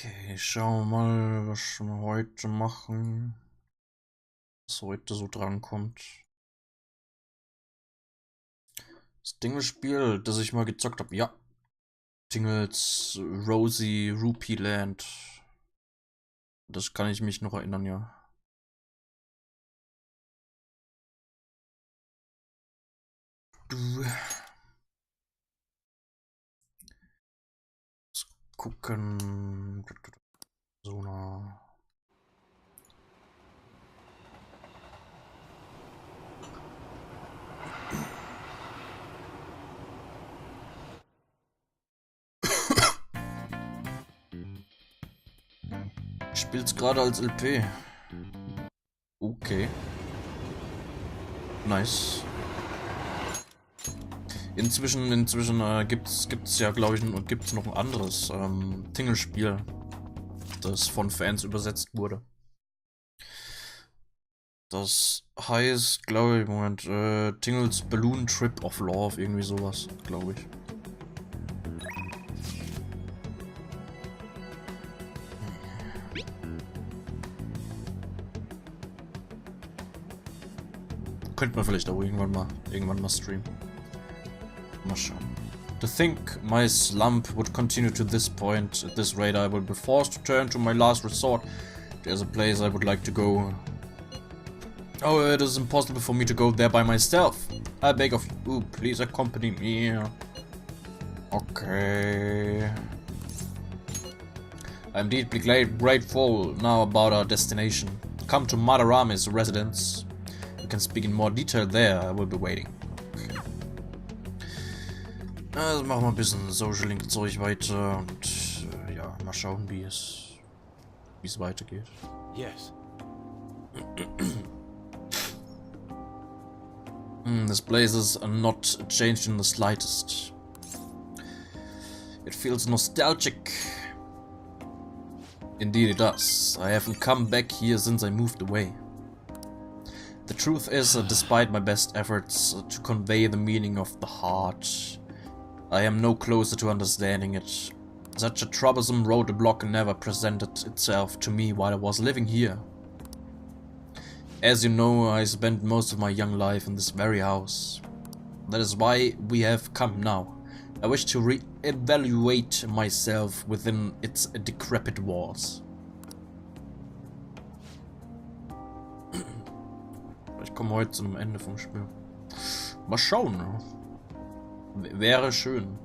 Okay, schauen wir mal, was wir heute machen. Was heute so drankommt. Das Dingelspiel, das ich mal gezockt habe. Ja. Dingles Rosie Rupee Land. Das kann ich mich noch erinnern, ja. Let's gucken. So eine. Ich spiel's gerade als LP. Okay. Nice. Inzwischen gibt's ja, glaube ich, gibt's noch ein anderes Tingle-Spiel, das von Fans übersetzt wurde. Das heißt, glaube ich, Moment, Tingles Balloon Trip of Love, irgendwie sowas, glaube ich. Könnte man vielleicht auch irgendwann mal streamen. Mal schauen. To think my slump would continue to this point. At this rate, I will be forced to turn to my last resort. There's a place I would like to go. Oh, it is impossible for me to go there by myself. I beg of you, please accompany me. Okay. I'm deeply grateful now about our destination. Come to Madarami's residence. You can speak in more detail there. I will be waiting. Okay. Also machen wir ein bisschen Social Link Zeug weiter und ja, mal schauen, wie es weitergeht. Yes. This place is not changed in the slightest. It feels nostalgic. Indeed it does. I haven't come back here since I moved away. The truth is, despite my best efforts to convey the meaning of the heart, I am no closer to understanding it. Such a troublesome roadblock never presented itself to me while I was living here. As you know, I spent most of my young life in this very house. That is why we have come now. I wish to re-evaluate myself within its decrepit walls. Ich komme heute zu einem Ende vom Spiel. Mal schauen. Wäre schön.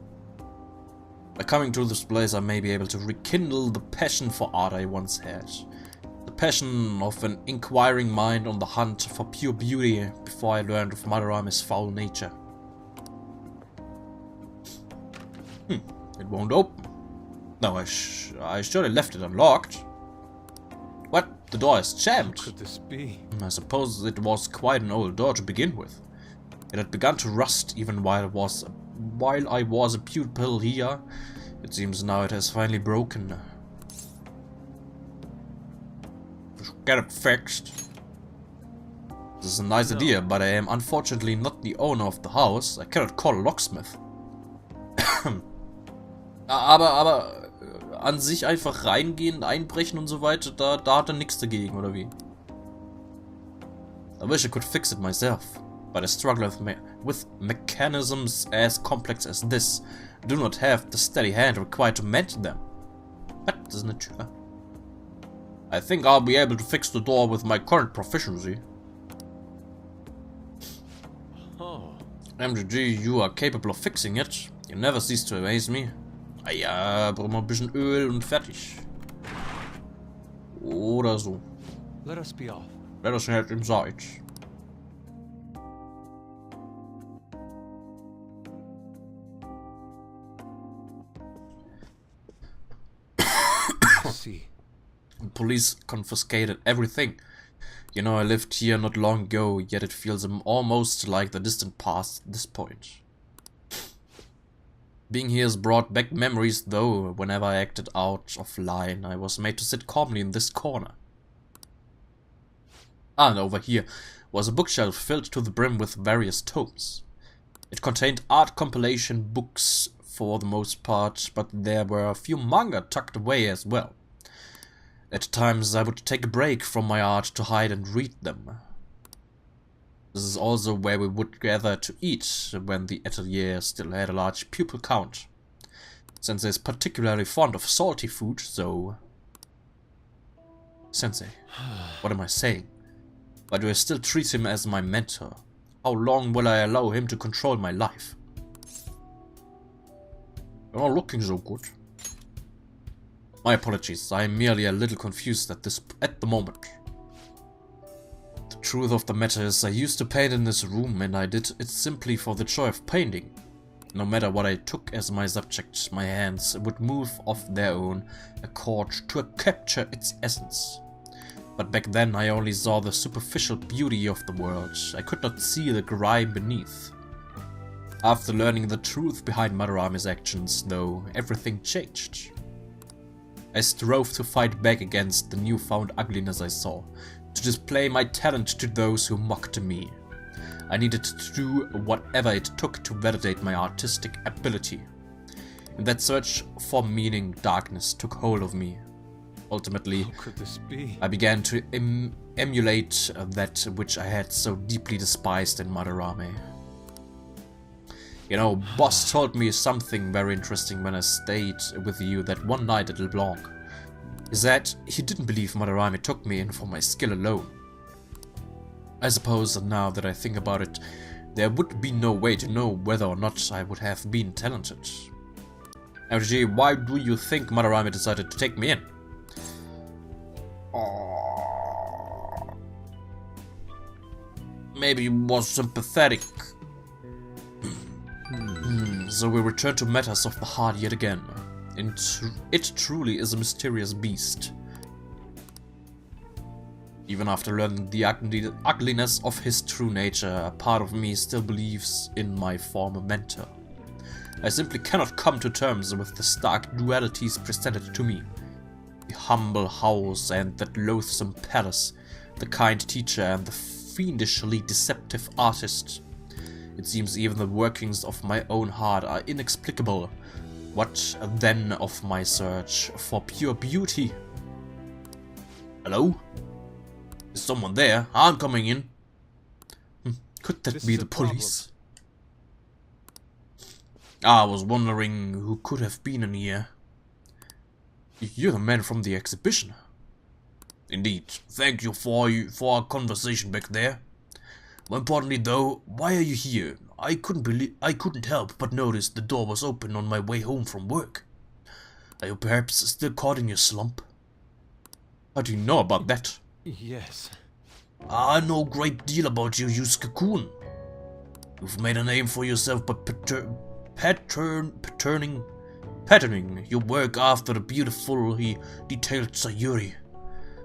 By coming to this place, I may be able to rekindle the passion for art I once had. The passion of an inquiring mind on the hunt for pure beauty before I learned of Madarami's foul nature. It won't open. No, I should have left it unlocked. What? The door is jammed. What could this be? I suppose it was quite an old door to begin with. It had begun to rust even while I was a pupil here. It seems now it has finally broken. Get it fixed. This is a nice idea, but I am unfortunately not the owner of the house. I cannot call a locksmith. aber an sich einfach reingehen, einbrechen und so weiter, da hat er nichts dagegen, oder wie? I wish I could fix it myself, but I struggle with mechanisms as complex as this. I do not have the steady hand required to mend them. What? Das ist eine Tür. I think I'll be able to fix the door with my current proficiency. Oh. MGG, you are capable of fixing it. You never cease to amaze me. Ah ja, brauchen wir ein bisschen Öl und fertig. Oder so. Let us be off. Let us head inside. See. Police confiscated everything. You know, I lived here not long ago, yet it feels almost like the distant past at this point. Being here has brought back memories, though. Whenever I acted out of line, I was made to sit calmly in this corner. And over here was a bookshelf filled to the brim with various tomes. It contained art compilation books for the most part, but there were a few manga tucked away as well. At times I would take a break from my art to hide and read them. This is also where we would gather to eat when the atelier still had a large pupil count. Sensei is particularly fond of salty food, so... Sensei, what am I saying? Why do I still treat him as my mentor? How long will I allow him to control my life? You're not looking so good. My apologies, I am merely a little confused at the moment. The truth of the matter is I used to paint in this room and I did it simply for the joy of painting. No matter what I took as my subject, my hands would move of their own accord to capture its essence. But back then I only saw the superficial beauty of the world. I could not see the grime beneath. After learning the truth behind Madarame's actions, though, everything changed. I strove to fight back against the newfound ugliness I saw, to display my talent to those who mocked me. I needed to do whatever it took to validate my artistic ability. In that search for meaning, darkness took hold of me. Ultimately, How could this be? I began to emulate that which I had so deeply despised in Madarame. You know, Boss told me something very interesting when I stayed with you that one night at LeBlanc. He said he didn't believe Madarame took me in for my skill alone. I suppose now that I think about it, there would be no way to know whether or not I would have been talented. MG, why do you think Madarame decided to take me in? Maybe he was sympathetic. So we return to matters of the heart yet again. It truly is a mysterious beast. Even after learning the ugliness of his true nature, a part of me still believes in my former mentor. I simply cannot come to terms with the stark dualities presented to me. The humble house and that loathsome palace, the kind teacher and the fiendishly deceptive artist. It seems even the workings of my own heart are inexplicable. What then of my search for pure beauty? Hello? Is someone there? I'm coming in. Could that be the police? I was wondering who could have been in here. You're the man from the exhibition. Indeed. Thank you for our conversation back there. More importantly though, why are you here? I couldn't help but notice the door was open on my way home from work. Are you perhaps still caught in your slump? How do you know about that? Yes. I know a great deal about you, Yusuke-kun. You've made a name for yourself by patterning your work after the beautifully detailed Sayuri.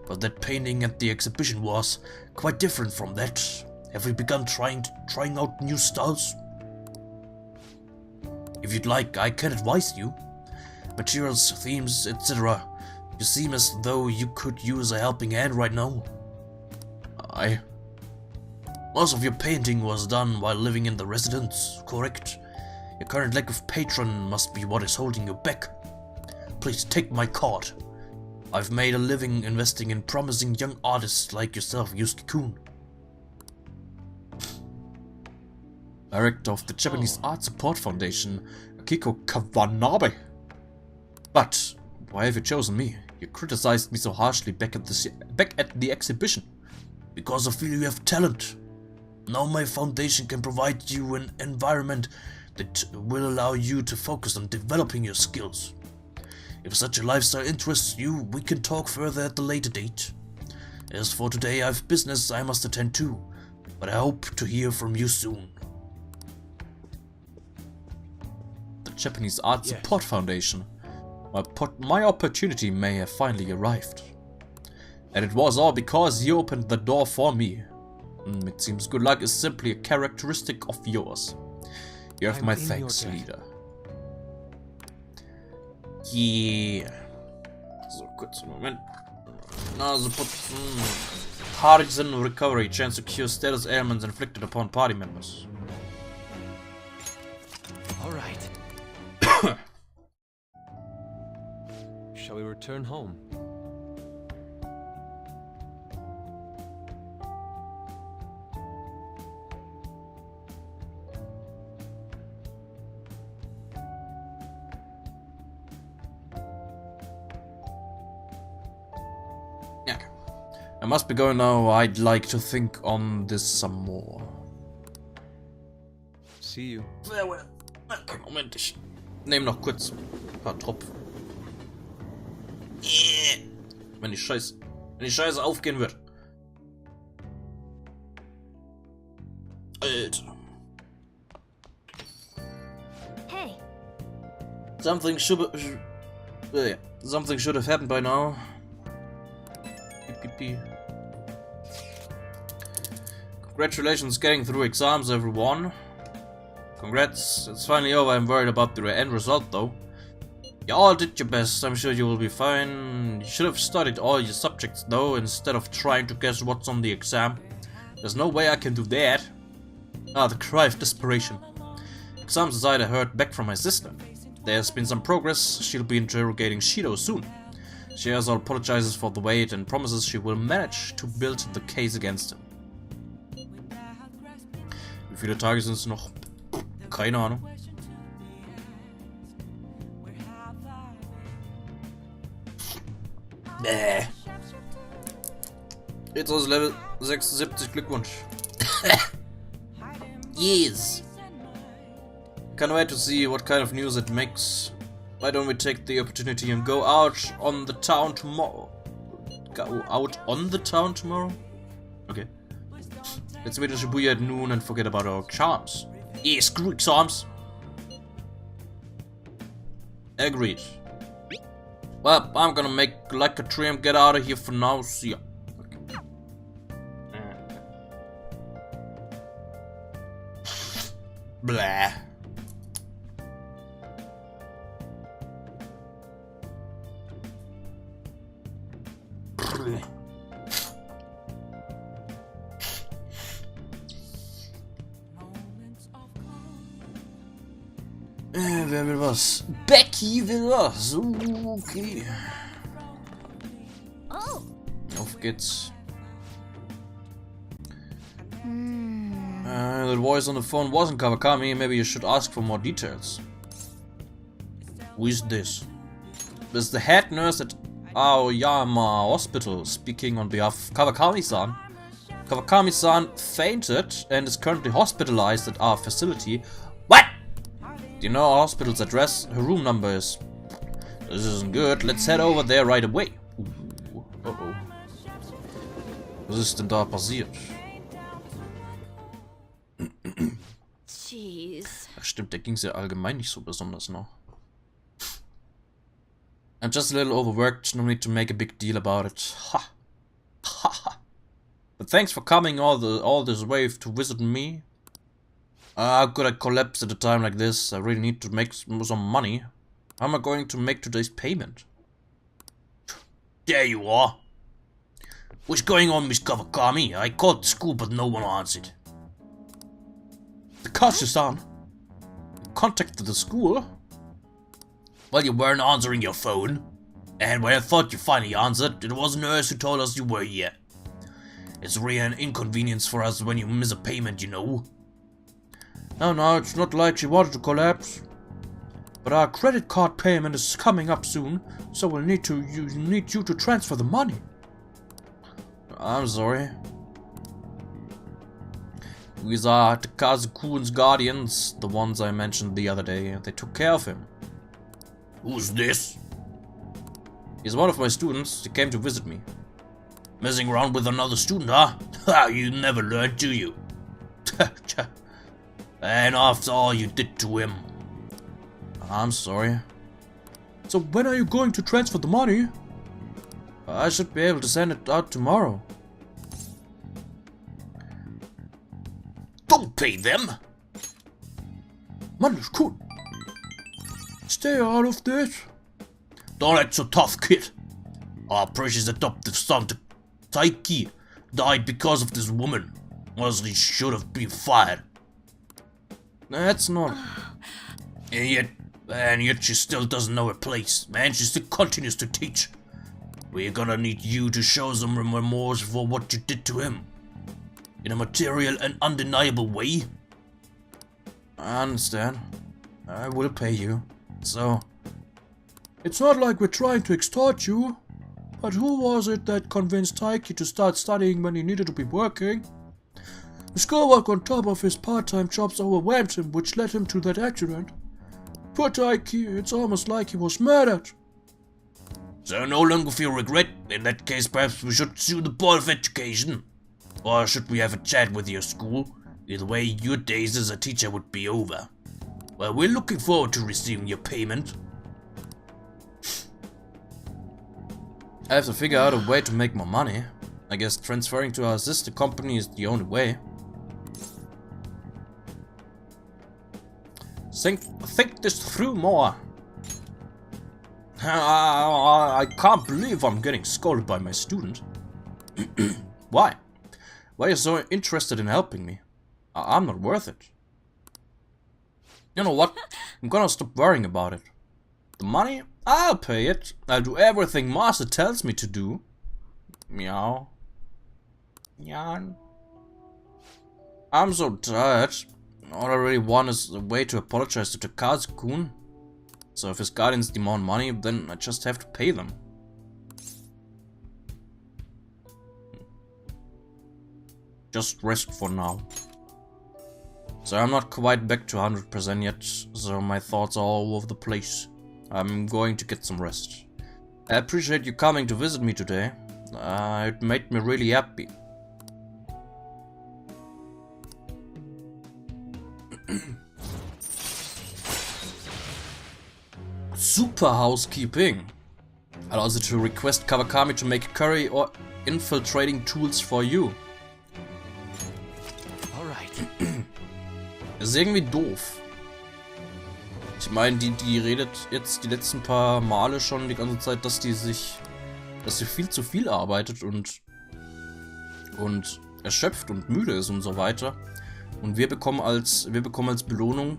But that painting at the exhibition was quite different from that. Have you begun trying out new styles? If you'd like, I can advise you. Materials, themes, etc. You seem as though you could use a helping hand right now. Most of your painting was done while living in the residence, correct? Your current lack of patron must be what is holding you back. Please take my card. I've made a living investing in promising young artists like yourself, Yusuke-kun. Director of the Japanese Art Support Foundation, Akiko Kawanabe. But why have you chosen me? You criticized me so harshly back at the exhibition. Because I feel you have talent. Now my foundation can provide you an environment that will allow you to focus on developing your skills. If such a lifestyle interests you, we can talk further at a later date. As for today, I have business I must attend to, but I hope to hear from you soon. The Japanese Art Support Foundation. My opportunity may have finally arrived. And it was all because you opened the door for me. It seems good luck is simply a characteristic of yours. You have my thanks, leader. Yeah. So, kurz Moment. Nase partisan recovery. Chance to cure status ailments inflicted upon party members. Alright. Shall we return home? I must be going now. I'd like to think on this some more. See you. Farewell. Okay, Moment, ich nehme noch kurz ein paar Tropfen. Wenn die Scheiße aufgehen wird. Alter. Hey. Something should have happened by now. Congratulations getting through exams, everyone. Congrats, it's finally over. I'm worried about the end result though. You all did your best, I'm sure you will be fine. You should have studied all your subjects though, instead of trying to guess what's on the exam. There's no way I can do that. Ah, the cry of desperation. Exams aside, I heard back from my sister. There's been some progress. She'll be interrogating Shido soon. She also apologizes for the wait and promises she will manage to build the case against him. Wie viele Tage sind es noch? Keine Ahnung. Jetzt aus Level 76, Glückwunsch. Yes. Can't wait to see what kind of news it makes. Why don't we take the opportunity and go out on the town tomorrow? Go out on the town tomorrow? Okay. Let's meet in Shibuya at noon and forget about our exams. Yeah, screw exams. Agreed. Well, I'm gonna make like a tree and get out of here for now. See ya. Okay. Blah. Wer will was? Becky will was. Okay. Oh. Auf geht's. The voice on the phone wasn't Kawakami. Maybe you should ask for more details. Who is this? This is the head nurse at Aoyama Hospital speaking on behalf of Kawakami-san. Kawakami-san fainted and is currently hospitalized at our facility. What? Do you know our hospital's address? Her room number is... This isn't good. Let's head over there right away. Uh-oh. Was ist denn da passiert? Jeez. Ach stimmt, der ging's ja allgemein nicht so besonders noch. I'm just a little overworked, no need to make a big deal about it. Ha! Ha ha! But thanks for coming all this way to visit me. How could I collapse at a time like this? I really need to make some money. How am I going to make today's payment? There you are. What's going on, Miss Kawakami? I called the school, but no one answered. The Kashi-san contacted the school? Well, you weren't answering your phone. And when I thought you finally answered, it was a nurse who told us you were here. It's really an inconvenience for us when you miss a payment, you know. No, it's not like she wanted to collapse. But our credit card payment is coming up soon, so we'll need you to transfer the money. I'm sorry. These are Takazu-kun's guardians, the ones I mentioned the other day. They took care of him. Who's this? He's one of my students. He came to visit me. Messing around with another student, huh? Ha, you never learned, do you? And after all you did to him. I'm sorry. So when are you going to transfer the money? I should be able to send it out tomorrow. Don't pay them! Mann-kun! Stay out of this. Don't act so tough, kid. Our precious adoptive son, Taiki, died because of this woman. Honestly, should have been fired. That's not... And yet she still doesn't know her place, and she still continues to teach. We're gonna need you to show some remorse for what you did to him. In a material and undeniable way. I understand. I will pay you. So... It's not like we're trying to extort you. But who was it that convinced Taiki to start studying when he needed to be working? The schoolwork on top of his part-time jobs overwhelmed him, which led him to that accident. Poor Taiki, it's almost like he was murdered. So no longer feel regret? In that case, perhaps we should sue the Board of Education? Or should we have a chat with your school? Either way, your days as a teacher would be over. Well, we're looking forward to receiving your payment. I have to figure out a way to make more money. I guess transferring to our sister company is the only way. Think this through more. I can't believe I'm getting scolded by my student. Why? Why are you so interested in helping me? I'm not worth it. You know what? I'm gonna stop worrying about it. The money? I'll pay it. I'll do everything Master tells me to do. Meow. Yan. I'm so tired. All I really want is a way to apologize to Takazu-kun. So if his guardians demand money, then I just have to pay them. Just rest for now. So I'm not quite back to 100% yet, so my thoughts are all over the place. I'm going to get some rest. I appreciate you coming to visit me today. It made me really happy. Super housekeeping allows you to request Kawakami to make curry or infiltrating tools for you. Alright. Ist irgendwie doof. Ich meine, die redet jetzt die letzten paar Male schon die ganze Zeit, dass sie viel zu viel arbeitet und erschöpft und müde ist und so weiter. Und wir bekommen als Belohnung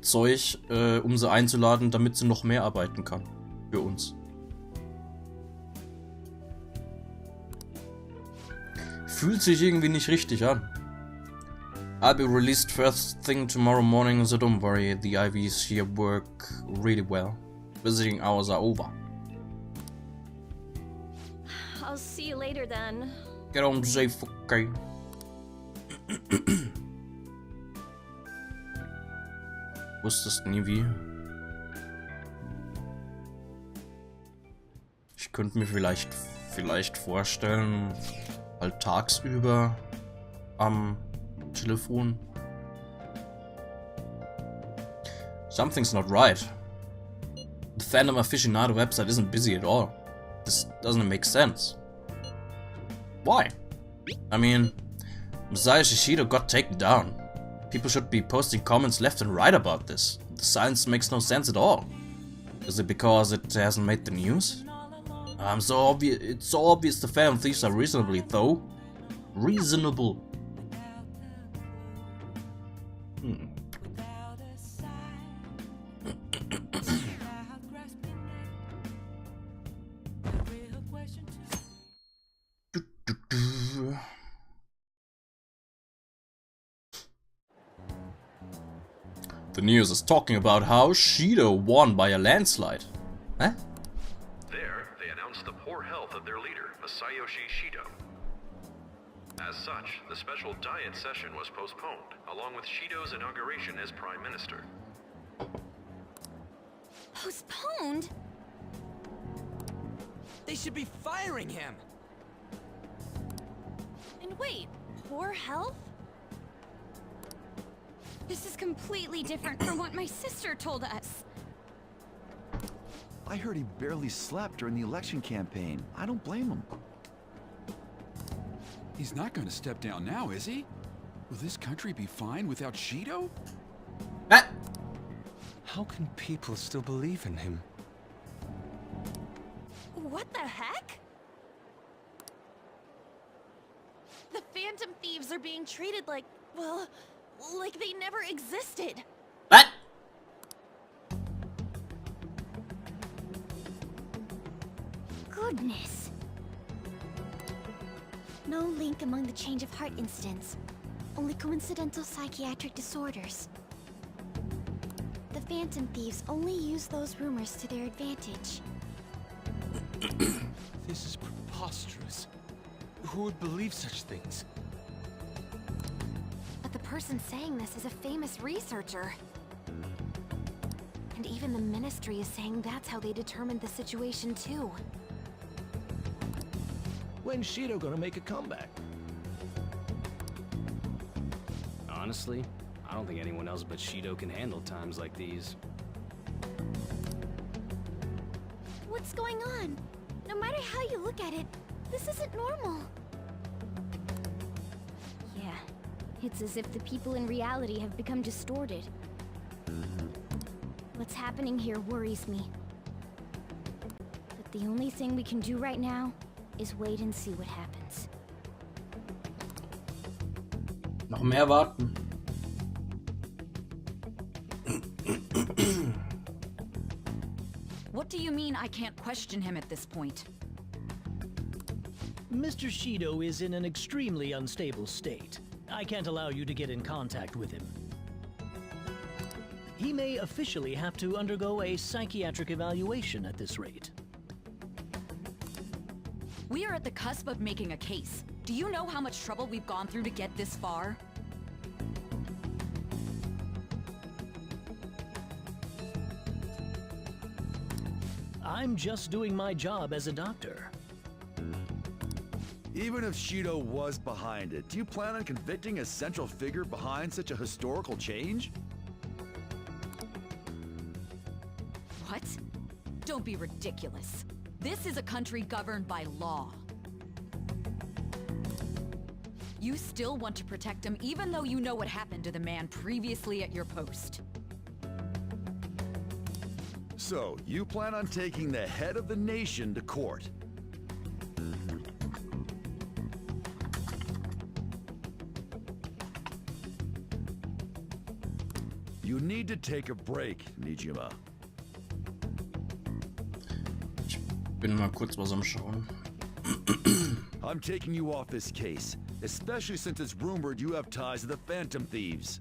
Zeug, um sie einzuladen, damit sie noch mehr arbeiten kann. Für uns. Fühlt sich irgendwie nicht richtig an. I'll be released first thing tomorrow morning, so don't worry, the IVs here work really well. Visiting hours are over. I'll see you later then. Get home safe, okay? Wusstest nie wie. Ich könnte mir vielleicht vorstellen, halt tagsüber am Telefon. Something's not right. The Fandom Aficionado website isn't busy at all. This doesn't make sense. Why? I mean, Masaya Shishido got taken down. People should be posting comments left and right about this. The silence makes no sense at all. Is it because it hasn't made the news? It's so obvious the Phantom Thieves are reasonably, though. Reasonable. The news is talking about how Shido won by a landslide. Huh? There, they announced the poor health of their leader, Masayoshi Shido. As such, the special diet session was postponed, along with Shido's inauguration as Prime Minister. Postponed? They should be firing him! And wait, poor health? This is completely different from what my sister told us. I heard he barely slept during the election campaign. I don't blame him. He's not going to step down now, is he? Will this country be fine without Shido? How can people still believe in him? What the heck? The Phantom Thieves are being treated like, well, like they never existed. What? Goodness. No link among the change of heart incidents. Only coincidental psychiatric disorders. The Phantom Thieves only use those rumors to their advantage. This is preposterous. Who would believe such things? But the person saying this is a famous researcher. And even the Ministry is saying that's how they determined the situation too. When's Shido gonna make a comeback? Honestly, I don't think anyone else but Shido can handle times like these. What's going on? No matter how you look at it, this isn't normal. Yeah, it's as if the people in reality have become distorted. What's happening here worries me. But the only thing we can do right now is wait and see what happens. Noch mehr warten. What do you mean I can't question him at this point? Mr. Shido is in an extremely unstable state. I can't allow you to get in contact with him. He may officially have to undergo a psychiatric evaluation at this rate. We are at the cusp of making a case. Do you know how much trouble we've gone through to get this far? I'm just doing my job as a doctor. Even if Shido was behind it, do you plan on convicting a central figure behind such a historical change? What? Don't be ridiculous. This is a country governed by law. You still want to protect him even though you know what happened to the man previously at your post. So, you plan on taking the head of the nation to court? You need to take a break, Nijima. Ich bin mal kurz was am Schauen. I'm taking you off this case, especially since it's rumored you have ties to the Phantom Thieves.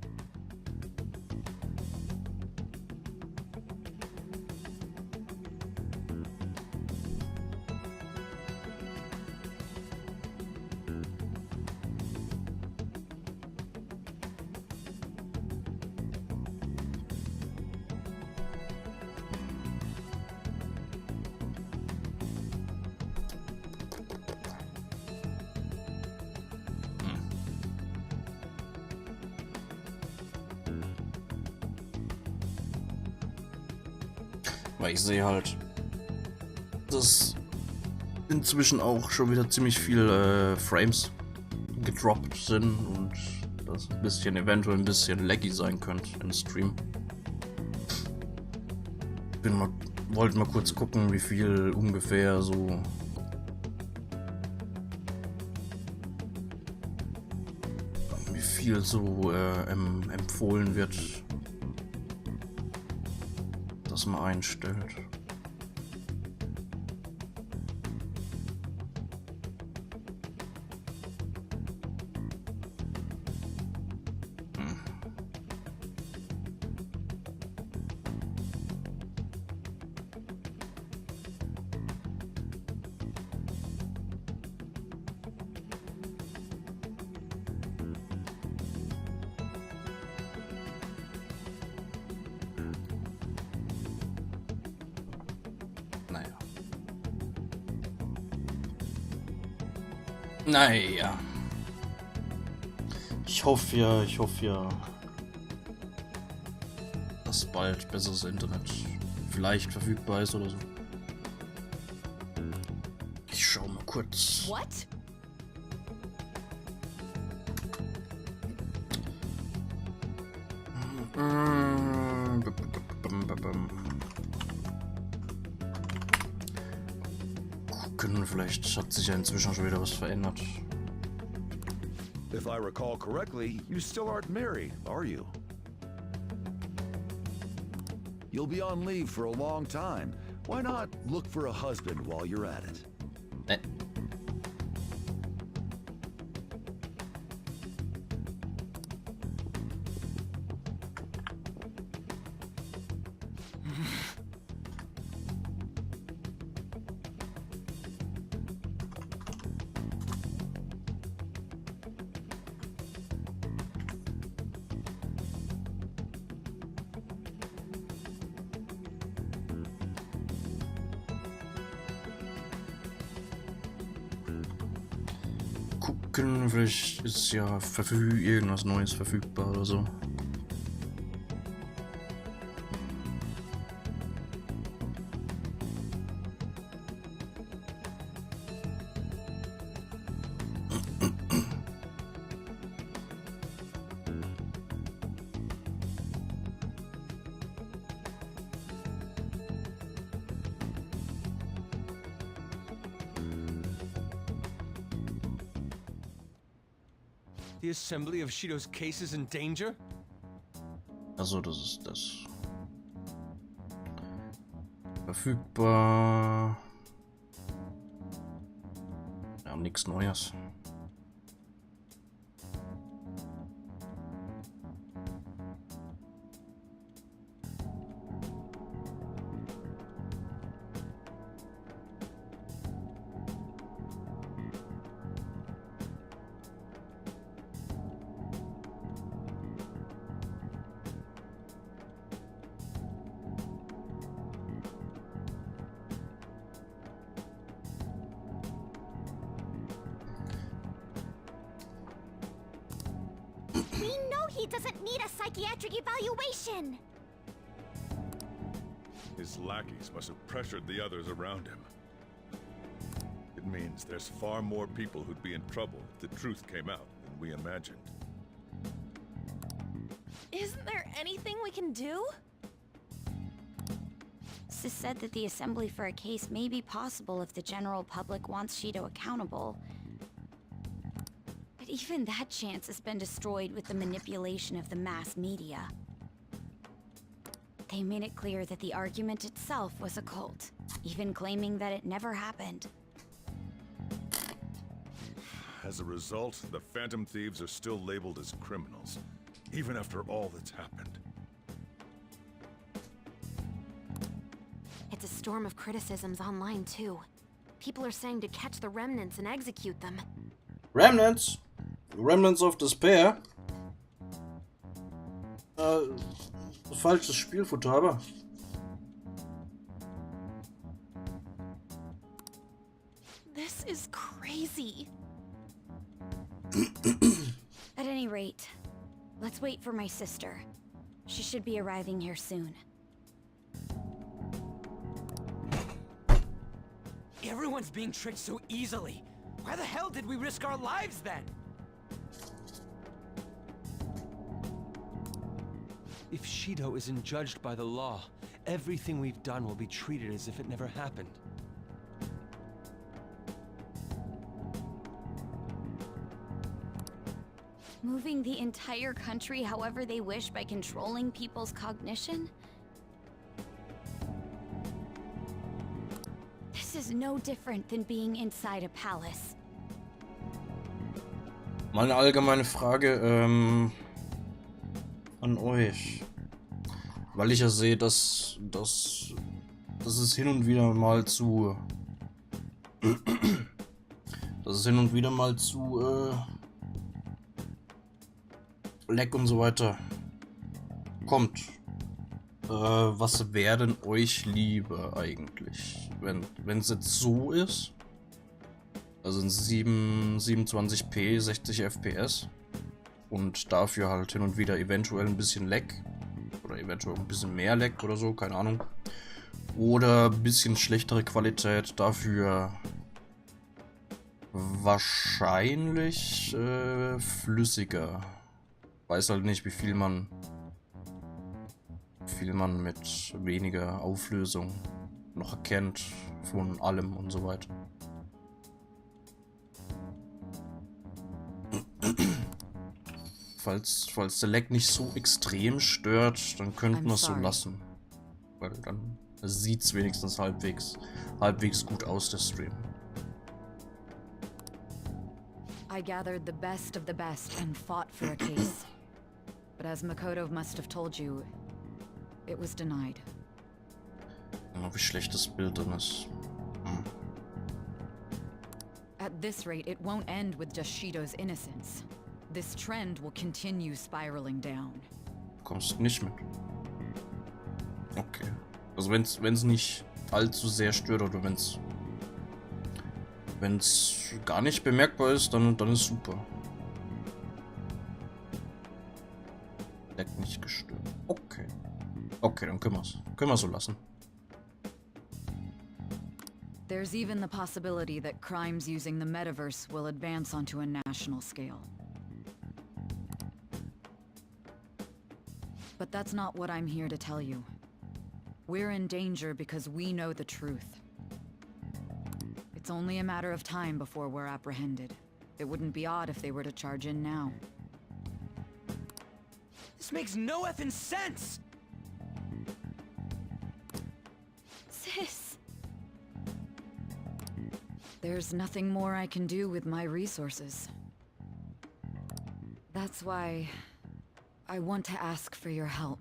Weil ich sehe halt, dass inzwischen auch schon wieder ziemlich viel Frames gedroppt sind und das eventuell ein bisschen laggy sein könnte im Stream. Wollte mal kurz gucken, wie viel ungefähr so empfohlen wird, dass man einstellt. Naja. Ich hoffe ja, dass bald besseres Internet vielleicht verfügbar ist oder so. Ich schau mal kurz. What? Gucken, vielleicht hat sich ja inzwischen schon wieder was verändert. If I recall correctly, you still aren't married, are you? You'll be on leave for a long time. Why not look for a husband while you're at it? gucken, vielleicht ist ja irgendwas Neues verfügbar oder so. The assembly of Shido's case is in danger? Also das ist das. Verfügbar. Ja, nichts Neues. We know he doesn't need a psychiatric evaluation! His lackeys must have pressured the others around him. It means there's far more people who'd be in trouble if the truth came out than we imagined. Isn't there anything we can do? Sis said that the assembly for a case may be possible if the general public wants Shido accountable. But even that chance has been destroyed with the manipulation of the mass media. They made it clear that the argument itself was a cult, even claiming that it never happened. As a result, the Phantom Thieves are still labeled as criminals, even after all that's happened. It's a storm of criticisms online, too. People are saying to catch the remnants and execute them. Remnants? Remnants of Despair? Falsches Spielfutter, aber. This is crazy. At any rate, let's wait for my sister. She should be arriving here soon. Everyone's being tricked so easily. Why the hell did we risk our lives then? If Shido isn't judged by the law, everything we've done will be treated as if it never happened. Moving the entire country however they wish by controlling people's cognition? This is no different than being inside a palace. Mal eine allgemeine Frage an euch. Weil ich ja sehe, dass es hin und wieder mal zu Leck und so weiter kommt. Was wäre denn euch lieber eigentlich? Wenn es jetzt so ist, also in 27p, 60 FPS und dafür halt hin und wieder eventuell ein bisschen Leck oder eventuell ein bisschen mehr Leck oder so, keine Ahnung. Oder ein bisschen schlechtere Qualität, dafür wahrscheinlich flüssiger. Weiß halt nicht, wie viel man mit weniger Auflösung noch erkennt von allem und so weiter. Falls der Lag nicht so extrem stört, dann könnten wir es so lassen. Weil dann sieht es wenigstens halbwegs gut aus, der Stream. I gathered the best of the best and fought for a case. But as Makoto must have told you, it was denied. Ja, wie schlecht das Bild dann ist. At this rate, it won't end with just Shido's innocence. This trend will continue spiraling down. Du kommst nicht mit. Okay. Also wenn's nicht allzu sehr stört oder wenn's Wenn es gar nicht bemerkbar ist, dann ist super. Deck nicht gestört. Okay. Okay, dann können wir so lassen. There's even the possibility that crimes using the metaverse will advance onto a national scale. But that's not what I'm here to tell you. We're in danger because we know the truth. It's only a matter of time before we're apprehended. It wouldn't be odd if they were to charge in now. This makes no effing sense! Sis. There's nothing more I can do with my resources. That's why I want to ask for your help.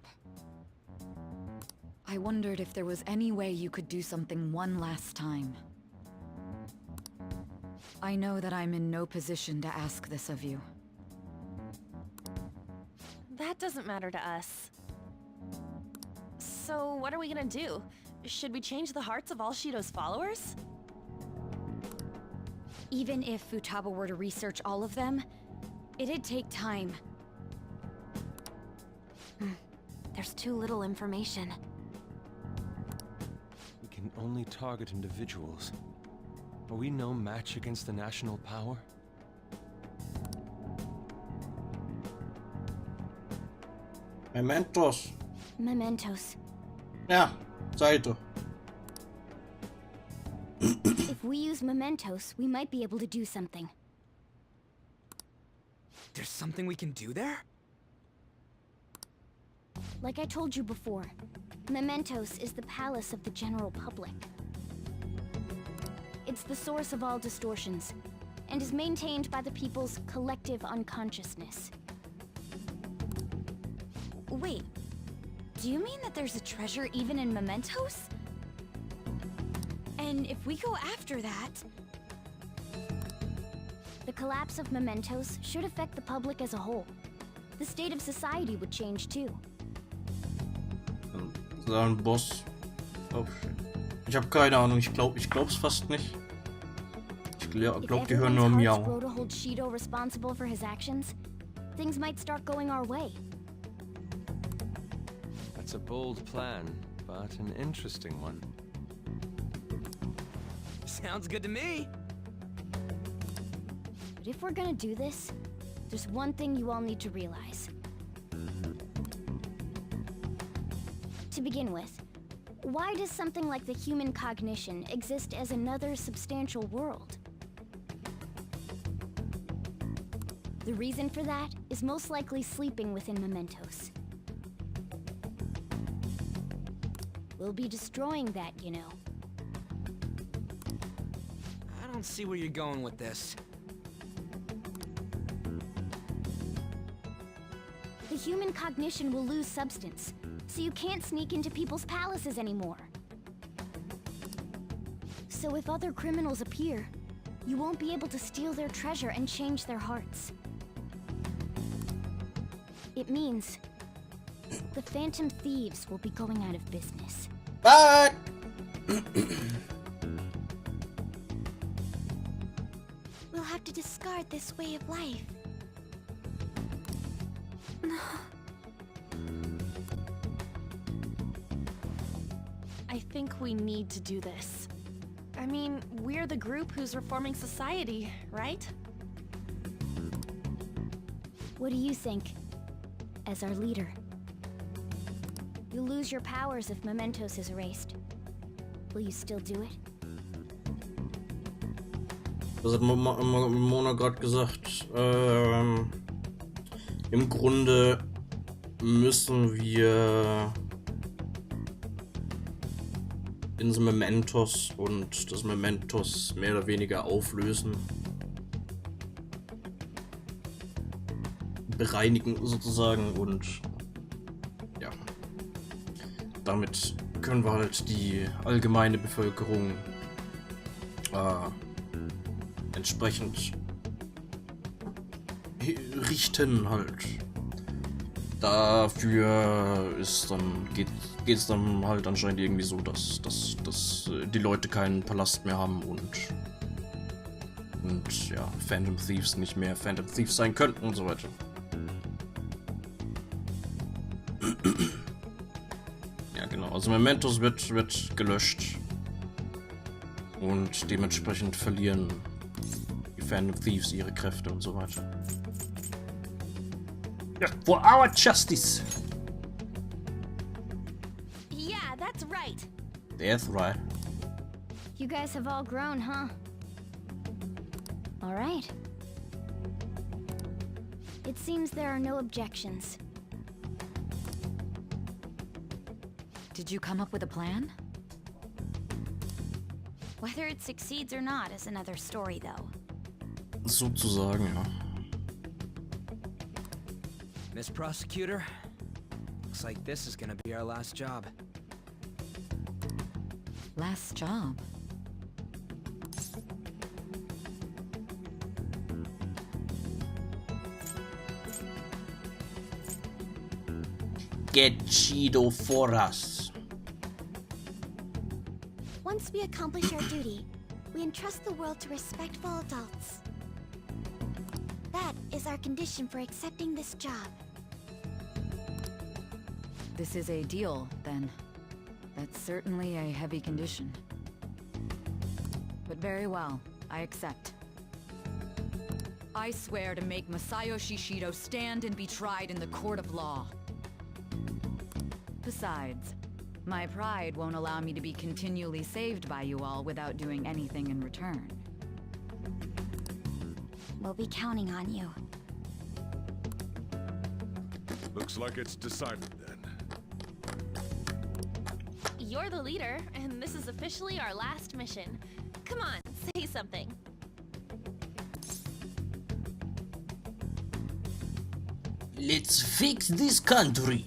I wondered if there was any way you could do something one last time. I know that I'm in no position to ask this of you. That doesn't matter to us. So, what are we gonna do? Should we change the hearts of all Shido's followers? Even if Futaba were to research all of them, it'd take time. There's too little information. We can only target individuals. Are we no match against the national power? Mementos. Mementos. Ja, Seite. If we use mementos, we might be able to do something. There's something we can do there? Like I told you before, mementos is the palace of the general public. It's the source of all distortions, and is maintained by the people's collective unconsciousness. Wait, do you mean that there's a treasure even in mementos? And if we go after that... The collapse of mementos should affect the public as a whole. The state of society would change too. Ein Boss. Oh shit. Ich habe keine Ahnung, ich glaub's fast nicht. Ich glaub, die hören nur Miau. If everyone's hearts grow to hold Shido responsible for his actions, things might start going our way. That's a bold plan, but an interesting one. Sounds good to me! But if we're gonna do this, there's one thing you all need to realize. To begin with, why does something like the human cognition exist as another substantial world? The reason for that is most likely sleeping within mementos. We'll be destroying that, you know. I don't see where you're going with this. The human cognition will lose substance, so you can't sneak into people's palaces anymore. So if other criminals appear, you won't be able to steal their treasure and change their hearts. It means the Phantom Thieves will be going out of business. But We'll have to discard this way of life. I think we need to do this. I mean, we're the group who's reforming society, right? What do you think? As our leader. You'll lose your powers if mementos is erased. Will you still do it? Das hat Mona gerade gesagt. Im Grunde müssen wir ins Mementos und das Mementos mehr oder weniger auflösen. Bereinigen sozusagen und ja. Damit können wir halt die allgemeine Bevölkerung entsprechend richten halt. Dafür geht's dann halt anscheinend irgendwie so, dass die Leute keinen Palast mehr haben und und ja, Phantom Thieves nicht mehr Phantom Thieves sein könnten und so weiter. Ja, genau. Also Mementos wird gelöscht und dementsprechend verlieren die Phantom Thieves ihre Kräfte und so weiter. Ja, for our justice. Yeah, that's right. That's right. You guys have all grown, huh? All right. It seems there are no objections. Did you come up with a plan? Whether it succeeds or not is another story, though. Sozusagen, ja. Miss Prosecutor, looks like this is gonna be our last job. Last job? Get Shido for us. Once we accomplish our duty, we entrust the world to respectful adults. That is our condition for accepting this job. This is a deal, then. That's certainly a heavy condition. But very well, I accept. I swear to make Masayoshi Shido stand and be tried in the court of law. Besides, my pride won't allow me to be continually saved by you all without doing anything in return. We'll be counting on you. Looks like it's decided then. You're the leader, and this is officially our last mission. Come on, say something. Let's fix this country.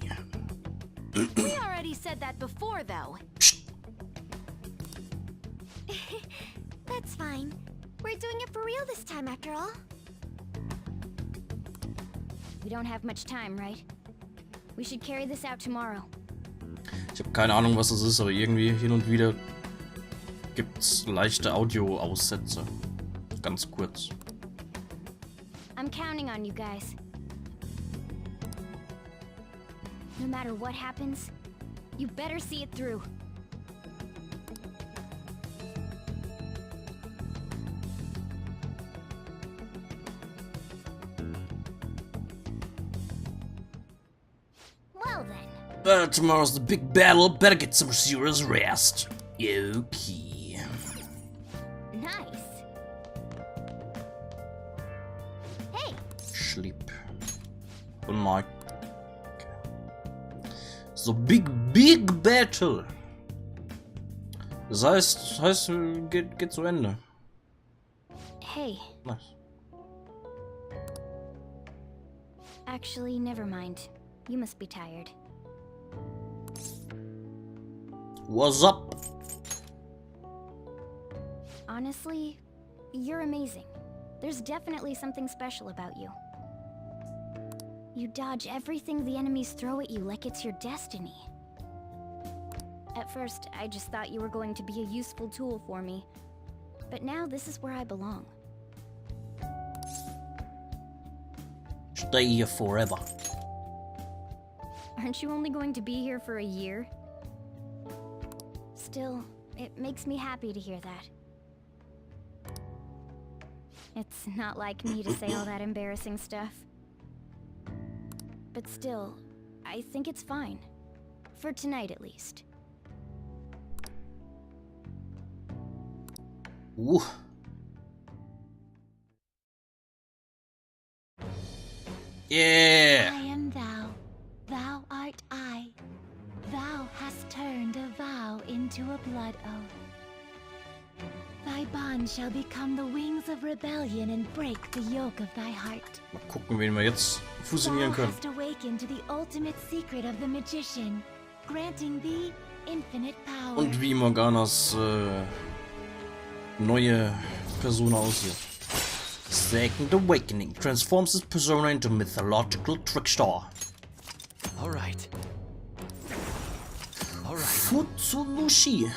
We already said that before, though. That's fine. We're doing it for real this time, after all. We don't have much time, right? We should carry this out tomorrow. Ich habe keine Ahnung, was das ist, aber irgendwie hin und wieder gibt's leichte Audio-Aussätze. Ganz kurz. I'm counting on you guys. No matter what happens, you better see it through. Well then. Tomorrow's the big battle. Better get some serious rest. Okay. Nice. Hey. Sleep. Good night. So big battle. Das heißt, geht zu Ende. Hey. Nice. Actually, never mind. You must be tired. What's up? Honestly, you're amazing. There's definitely something special about you. You dodge everything the enemies throw at you like it's your destiny. At first, I just thought you were going to be a useful tool for me. But now this is where I belong. Stay here forever. Aren't you only going to be here for a year? Still, it makes me happy to hear that. It's not like me to say all that embarrassing stuff. But still, I think it's fine. For tonight, at least. Ooh. Yeah. I am thou, thou art I. Thou hast turned a vow into a blood oath. Thy bond shall become the wings of rebellion and break the yoke of thy heart. Mal gucken, wen wir jetzt fusionieren Thou können. hast awakened to the ultimate secret of the magician, granting thee infinite power. Und wie Morganas neue Persona aussieht. Second Awakening transforms his persona into mythological trickster. All right. Futsunushi.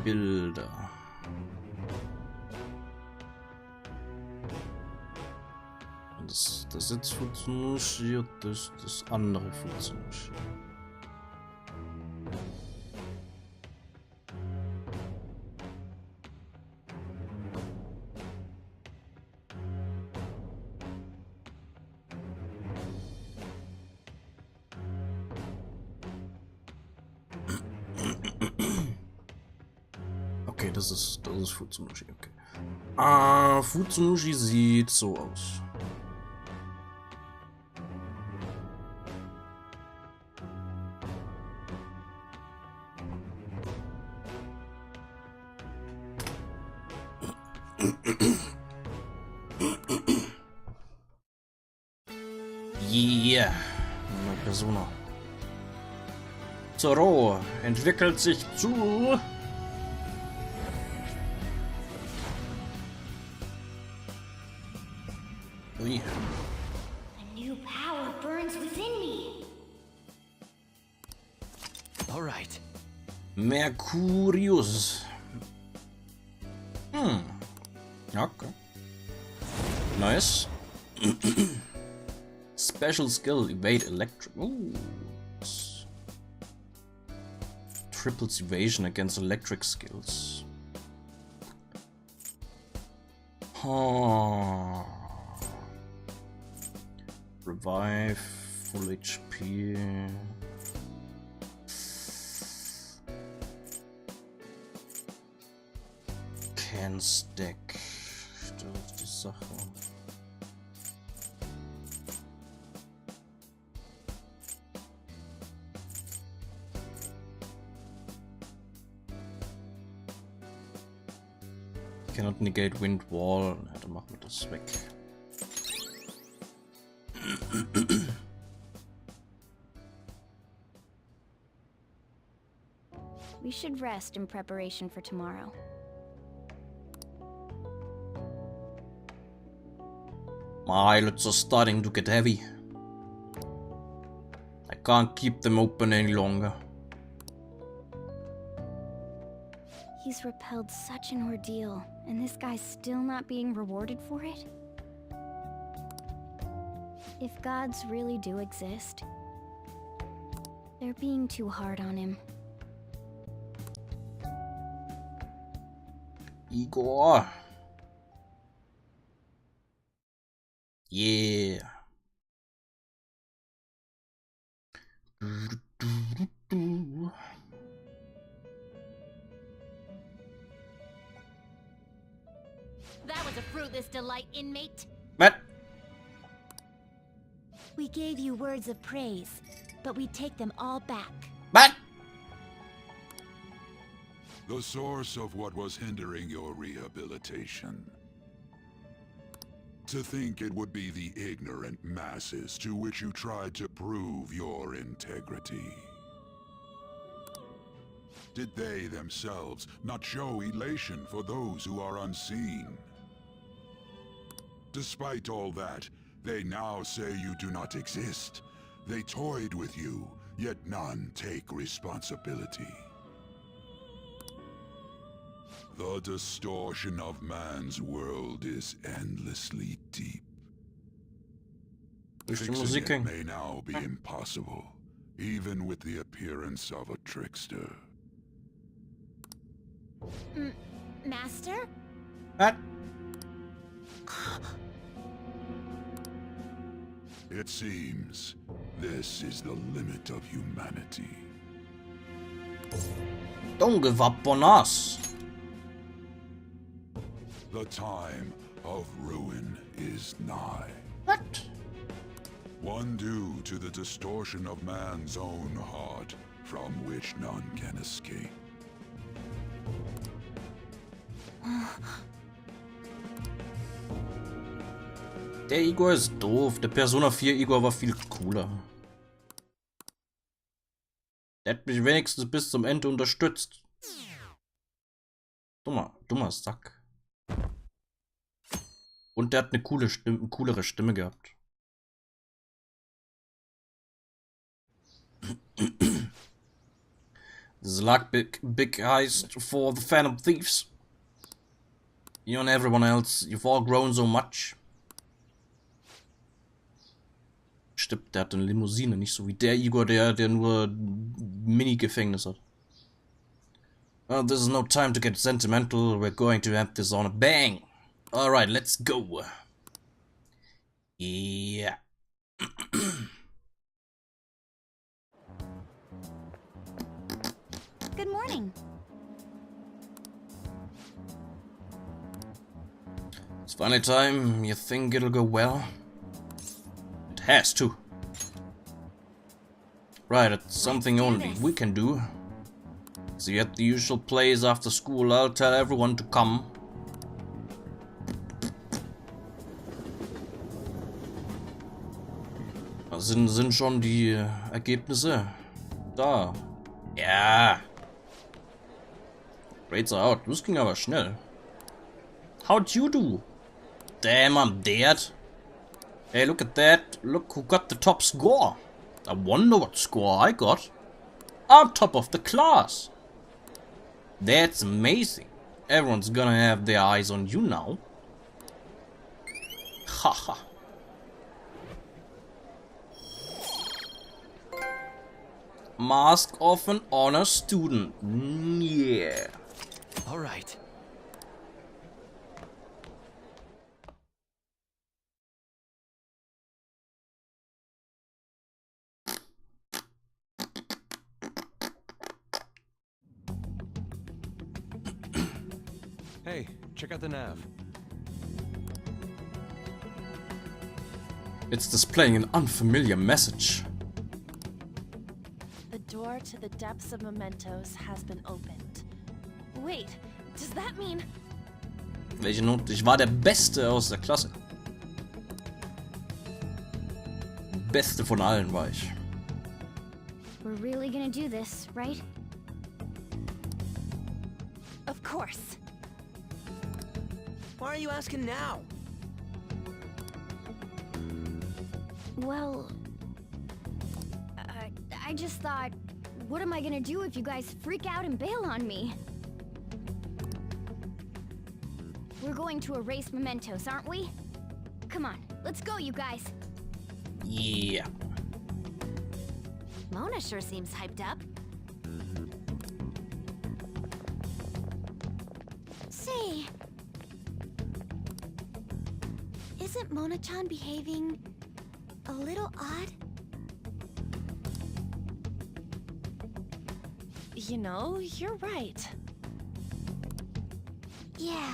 Bilder. Das ist jetzt Futsunushi und das andere Futsunushi. Okay, das ist Futsunushi, okay. Futsunushi sieht so aus. Yeah, eine Persona. Zoro entwickelt sich zu Ui. A new power burns within me. All right. Mercurius. Okay. Nice. Special skill, evade electric. Ooh. Triples evasion against electric skills. Revive, full HP. Can stack. Das ist die Sache. Cannot negate wind wall. Ja, dann machen wir das weg. We should rest in preparation for tomorrow. My eyelids are starting to get heavy. I can't keep them open any longer. He's repelled such an ordeal, and this guy's still not being rewarded for it? If gods really do exist, they're being too hard on him. Igor. Yeah. That was a fruitless delight, inmate. What? We gave you words of praise, but we take them all back. What? The source of what was hindering your rehabilitation. To think it would be the ignorant masses to which you tried to prove your integrity. Did they themselves not show elation for those who are unseen? Despite all that, they now say you do not exist. They toyed with you, yet none take responsibility. The distortion of man's world is endlessly deep. Fixing it may now be impossible, even with the appearance of a trickster. Master? What? It seems this is the limit of humanity. Don't give up on us. The time of ruin is nigh. What? One due to the distortion of man's own heart, from which none can escape. Der Igor ist doof. Der Persona 4 Igor war viel cooler. Der hat mich wenigstens bis zum Ende unterstützt. Dummer Sack. Und der hat eine coolere Stimme gehabt. This is like big heist for the Phantom Thieves. You and everyone else, you've all grown so much. Stimmt, der hat eine Limousine, nicht so wie der Igor, der nur Mini-Gefängnis hat. Well, this is no time to get sentimental. We're going to end this on a bang. Alright, let's go. Yeah. Good morning. It's finally time. You think it'll go well? It has to. Right, it's something only we can do. So you at the usual place after school. I'll tell everyone to come. Sind schon die Ergebnisse da? Ja. Raids are out. Das ging aber schnell. How'd you do? Damn, I'm dead. Hey, look at that. Look who got the top score. I wonder what score I got. I'm top of the class. That's amazing. Everyone's gonna have their eyes on you now. Haha. Mask of an honor student. Yeah. All right. Hey, check out the nav. It's displaying an unfamiliar message. The door to the depths of mementos has been opened. Wait, does that mean... Welche Note? Ich war der Beste aus der Klasse. Beste von allen war ich. We're really gonna do this, right? Of course. Why are you asking now? Well... I just thought, what am I gonna do if you guys freak out and bail on me? We're going to erase mementos, aren't we? Come on, let's go, you guys. Yeah. Mona sure seems hyped up. Say... Isn't Mona-chan behaving a little odd? You know, you're right. Yeah.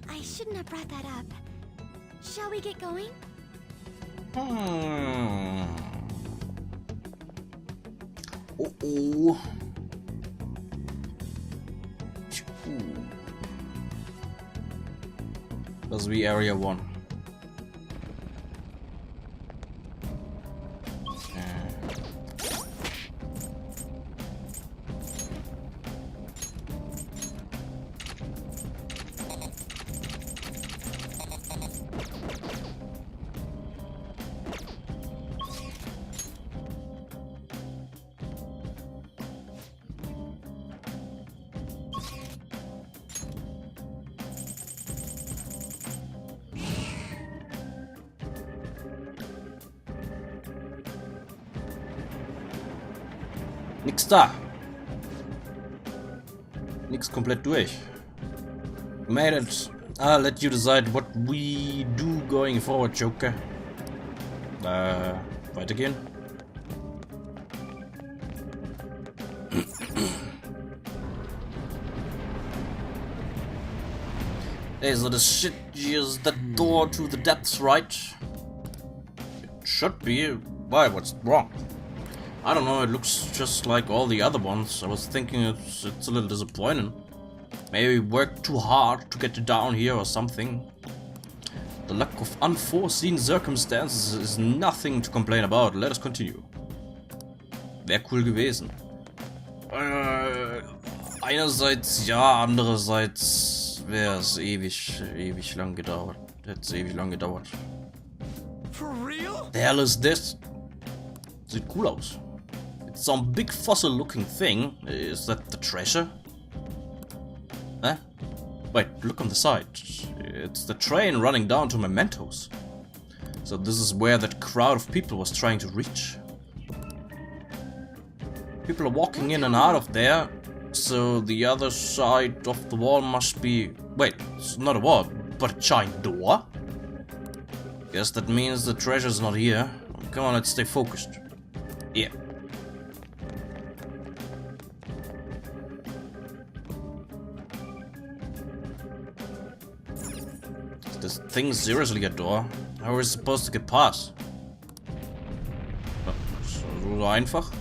I shouldn't have brought that up. Shall we get going? Uh-oh. Das ist wie Area 1. Nix da. Nix komplett durch. You made it. I'll let you decide what we do going forward, Joker. Weitergehen. Hey, so this shit is the door to the depths, right? It should be. Why? What's wrong? I don't know, it looks just like all the other ones. I was thinking it's a little disappointing. Maybe we worked too hard to get down here or something. The lack of unforeseen circumstances is nothing to complain about. Let us continue. Wäre cool gewesen. Einerseits ja, andererseits wäre es ewig lang gedauert. Hätte es ewig lang gedauert. For What the hell is this? Sieht cool aus. It's some big fossil-looking thing. Is that the treasure? Huh? Wait, look on the side. It's the train running down to Mementos. So this is where that crowd of people was trying to reach. People are walking in and out of there, so the other side of the wall must be... Wait, it's not a wall, but a giant door? Guess that means the treasure's not here. Come on, let's stay focused. Yeah. This thing's seriously a door. How are we supposed to get past? So einfach.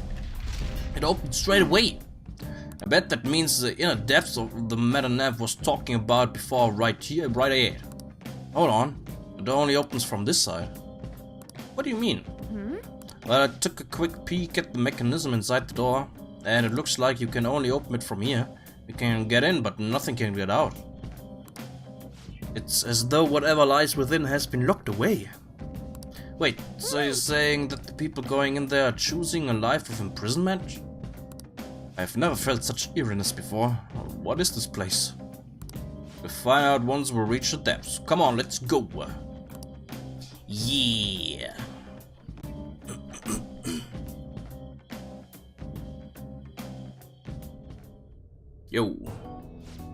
It opened straight away. I bet that means the inner depths of the meta nav was talking about before, right here, right ahead. Hold on. The door only opens from this side. What do you mean? Well, I took a quick peek at the mechanism inside the door, and it looks like you can only open it from here. You can get in, but nothing can get out. It's as though whatever lies within has been locked away. Wait, so you're saying that the people going in there are choosing a life of imprisonment? I've never felt such eeriness before. What is this place? We'll find out once we reach the depths. Come on, let's go. Yeah. Yo.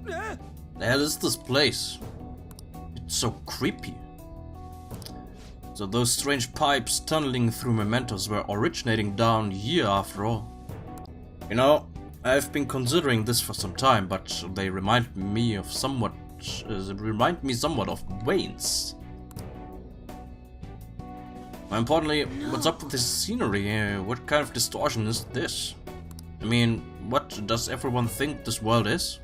The hell is this place? It's so creepy. So those strange pipes tunneling through Mementos were originating down here after all. You know, I've been considering this for some time, but they remind me somewhat of Wayne's. More importantly, what's up with this scenery? What kind of distortion is this? I mean, what does everyone think this world is?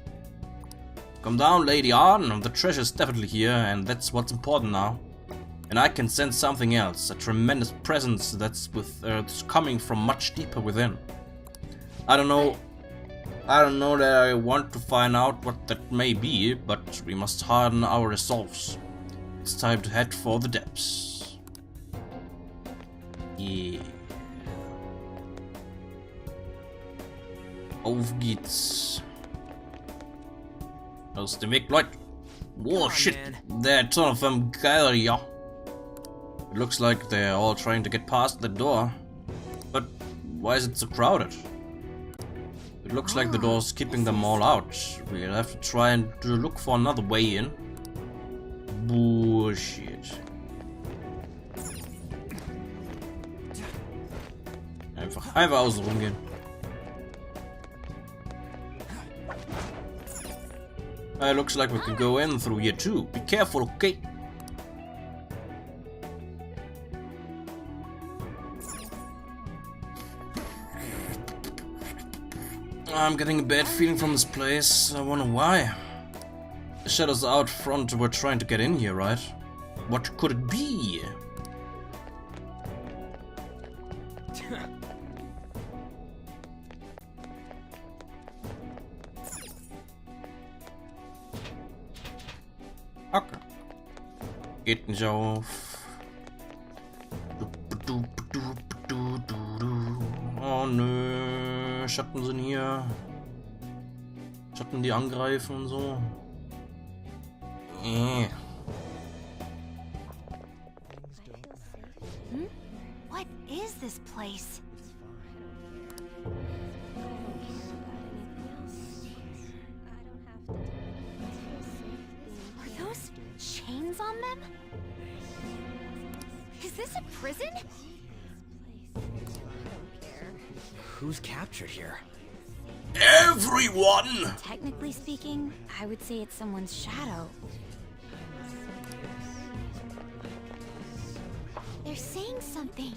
Come down, lady on. The treasure's definitely here, and that's what's important now. And I can sense something else, a tremendous presence that's coming from much deeper within. I don't know that I want to find out what that may be, but we must harden our resolves. It's time to head for the depths. Yeah. Auf geht's. Aus dem Weg, Leute. Whoa, shit. There are a ton of them gathered here. It looks like they're all trying to get past the door. But why is it so crowded? It looks like the door's keeping them all out. We'll have to try and look for another way in. Bullshit. Einfach außen rumgehen. It looks like we can go in through here too. Be careful, okay? I'm getting a bad feeling from this place. I wonder why. The shadows out front were trying to get in here, right? What could it be? Okay. Geht nicht auf. Oh nö. Schatten sind hier. Schatten, die angreifen und so. What is this place? Are those chains on them? Is this a prison? Who's captured here? Everyone! Technically speaking, I would say it's someone's shadow. They're saying something.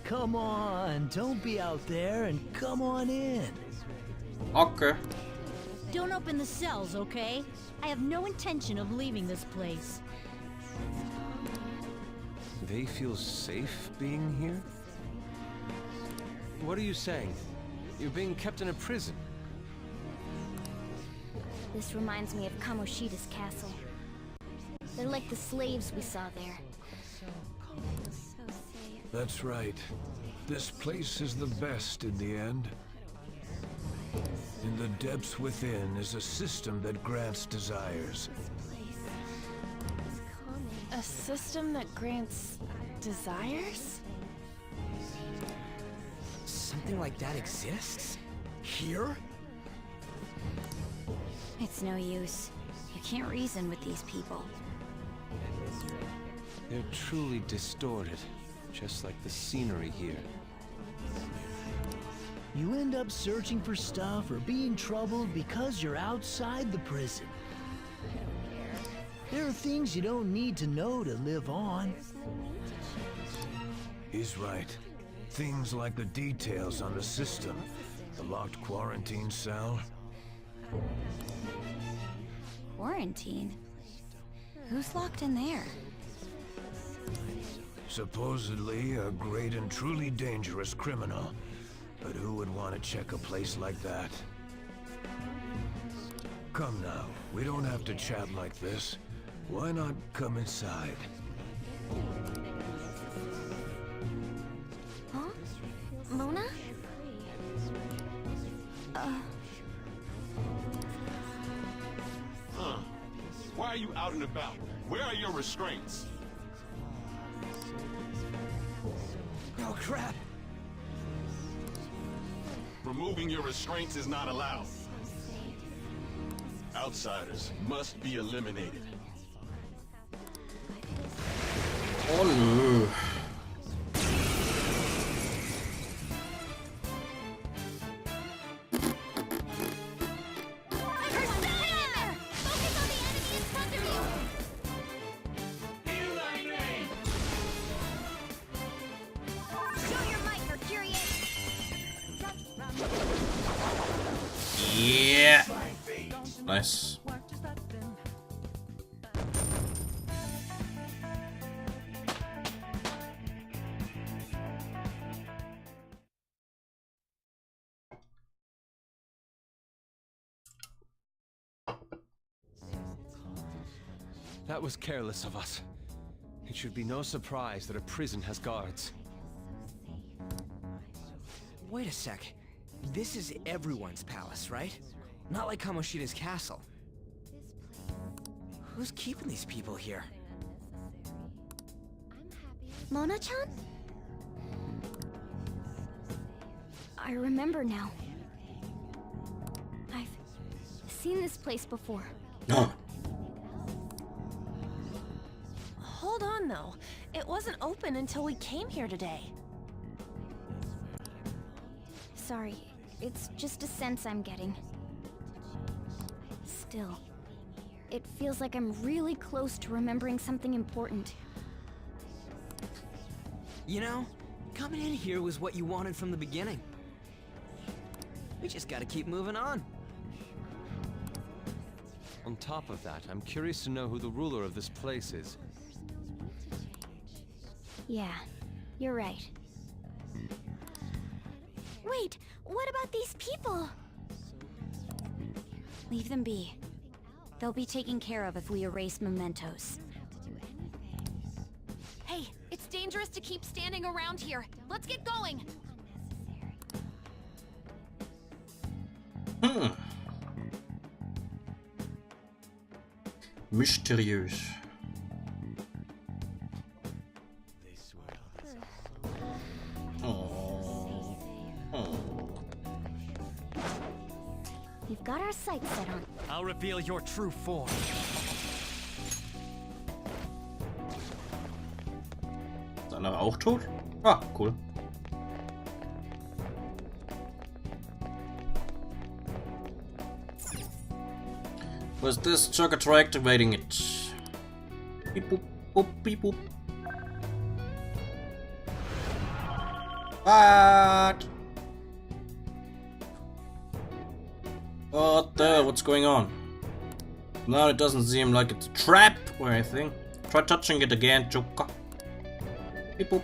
Come on, don't be out there and come on in. Okay. Don't open the cells, okay? I have no intention of leaving this place. They feel safe being here? What are you saying? You're being kept in a prison. This reminds me of Kamoshida's castle. They're like the slaves we saw there. That's right. This place is the best in the end. In the depths within is a system that grants desires. A system that grants desires? Something like that exists? Here? It's no use. You can't reason with these people. They're truly distorted, just like the scenery here. You end up searching for stuff or being troubled because you're outside the prison. There are things you don't need to know to live on. He's right. Things like the details on the system, the locked quarantine cell. Quarantine? Who's locked in there? Supposedly a great and truly dangerous criminal. But who would want to check a place like that? Come now, we don't have to chat like this. Why not come inside? Huh? Mona? Why are you out and about? Where are your restraints? Oh, crap! Removing your restraints is not allowed. Outsiders must be eliminated. Oh no. Yeah. Nice. That was careless of us. It should be no surprise that a prison has guards. Wait a sec. This is everyone's palace, right? Not like Kamoshida's castle. Who's keeping these people here? Mona-chan? I remember now. I've seen this place before. Hold on, though. It wasn't open until we came here today. Sorry, it's just a sense I'm getting. Still, it feels like I'm really close to remembering something important. You know, coming in here was what you wanted from the beginning. We just gotta keep moving on. On top of that, I'm curious to know who the ruler of this place is. Yeah, you're right. Wait, what about these people? Leave them be. They'll be taken care of if we erase mementos. Hey, it's dangerous to keep standing around here. Let's get going. Mysteriös. We've got our sights set on. I'll reveal your true form. Ist der andere auch tot? Ah, cool. Was this circuit try activating it? Beep boop boop beep boop. What? What the? What's going on? Now it doesn't seem like it's a trap or anything. Try touching it again, Joker. Beep boop.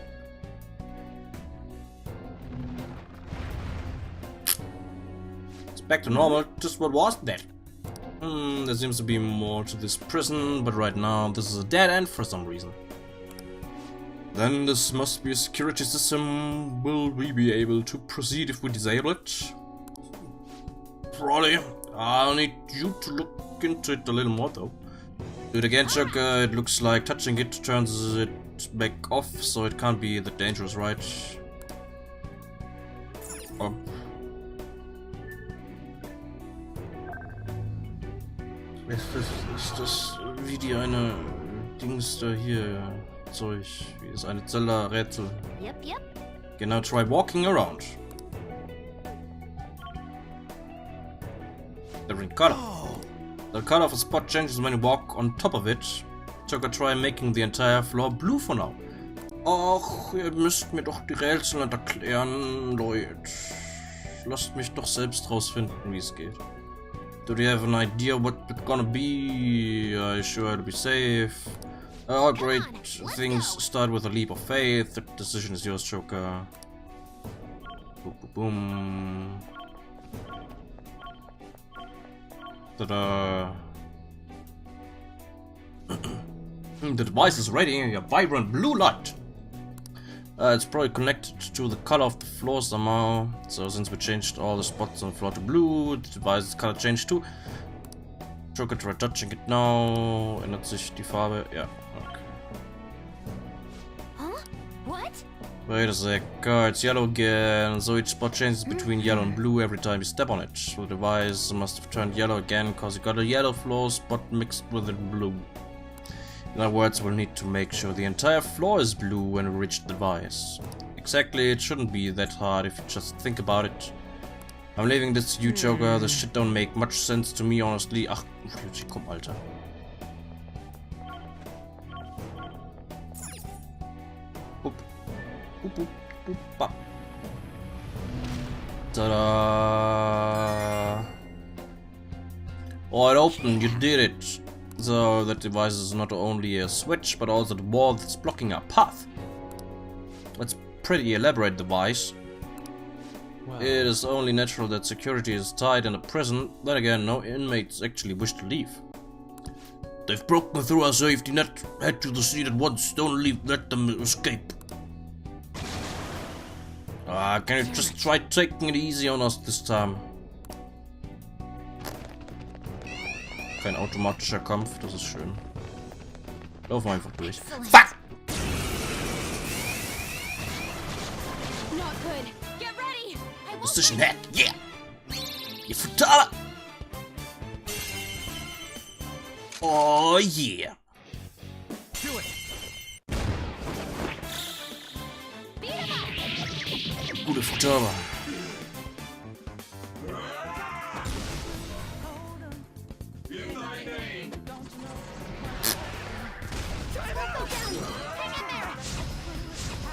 It's back to normal. Just what was that? There seems to be more to this prison, but right now this is a dead end for some reason. Then this must be a security system. Will we be able to proceed if we disable it? Probably. I'll need you to look into it a little more though. Do it again, Joker. It looks like touching it turns it back off, so it can't be that dangerous, right? Oh. Ist das wie die eine Dings da hier Zeug, wie ist eine Zelda-Rätsel? Yep, yep. Genau, try walking around. Different color. The color of a spot changes when you walk on top of it. Joker, try making the entire floor blue for now. Ach, ihr müsst mir doch die Rätsel nicht erklären, Leute. Lasst mich doch selbst rausfinden, wie es geht. Do you have an idea what it's gonna be? Are you sure it'll be safe? All great things start with a leap of faith. The decision is yours, Joker. Boom, boom, boom. Ta-da. The device is radiating a vibrant blue light. It's probably connected to the color of the floor somehow. So since we changed all the spots on the floor to blue, the device's color changed too. Joker, try touching it now. Ändert sich die Farbe? Ja, okay. Huh? What? Wait a sec. It's yellow again. So each spot changes between yellow and blue every time you step on it. So the device must have turned yellow again because you got a yellow floor spot mixed with the blue. In other words, we'll need to make sure the entire floor is blue when we reach the device. Exactly, it shouldn't be that hard if you just think about it. I'm leaving this to you, Joker. This shit don't make much sense to me, honestly. Ach, komm, Alter. Boop. Boop, boop, boop, bop. Ta-da! Oh, it opened. You did it. So that device is not only a switch, but also the wall that's blocking our path. That's a pretty elaborate device. Wow. It is only natural that security is tight in a prison. Then again, no inmates actually wish to leave. They've broken through our safety net. Head to the seat at once. Don't let them escape. Can you just try taking it easy on us this time? Kein automatischer Kampf, das ist schön. Laufen wir einfach durch. Fuck! Bist du schnell? Yeah! Ihr Futaler! Oh yeah! Gute Futaba.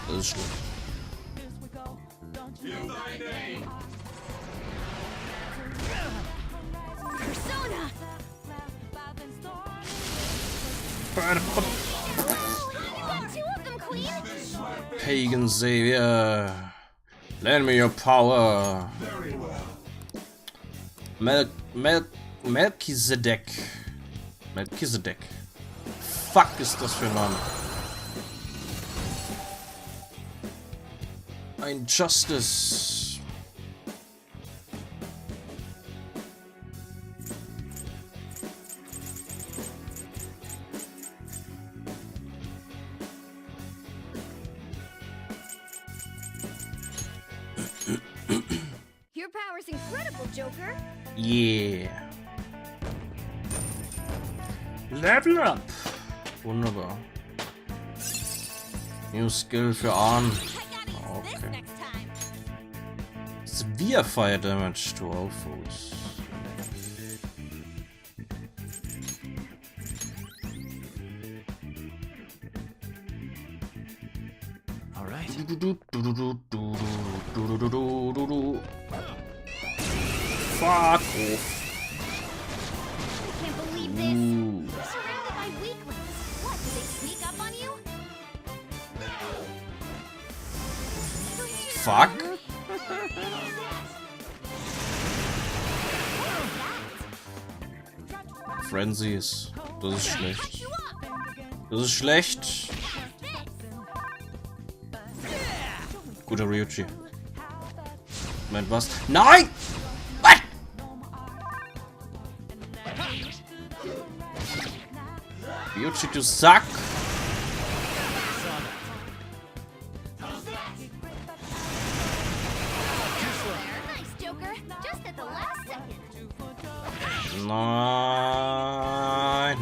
Das ist schlimm. Pagan Savior, lend me your power. Melchizedek. Fuck ist das für ein Name? Ein Justice. Your power's incredible, Joker. Yeah. Level up. Wunderbar. New Skill für Arn. Okay. Severe fire damage to all foes. All right. Fuck off. I can't believe this. You're surrounded by weaklings. What, did they sneak up on you? Fuck. Frenzies. Das ist schlecht. Das ist schlecht. Guter Ryuchi. Moment, was? Nein! Was? Ryuchi, du Sack! Nein!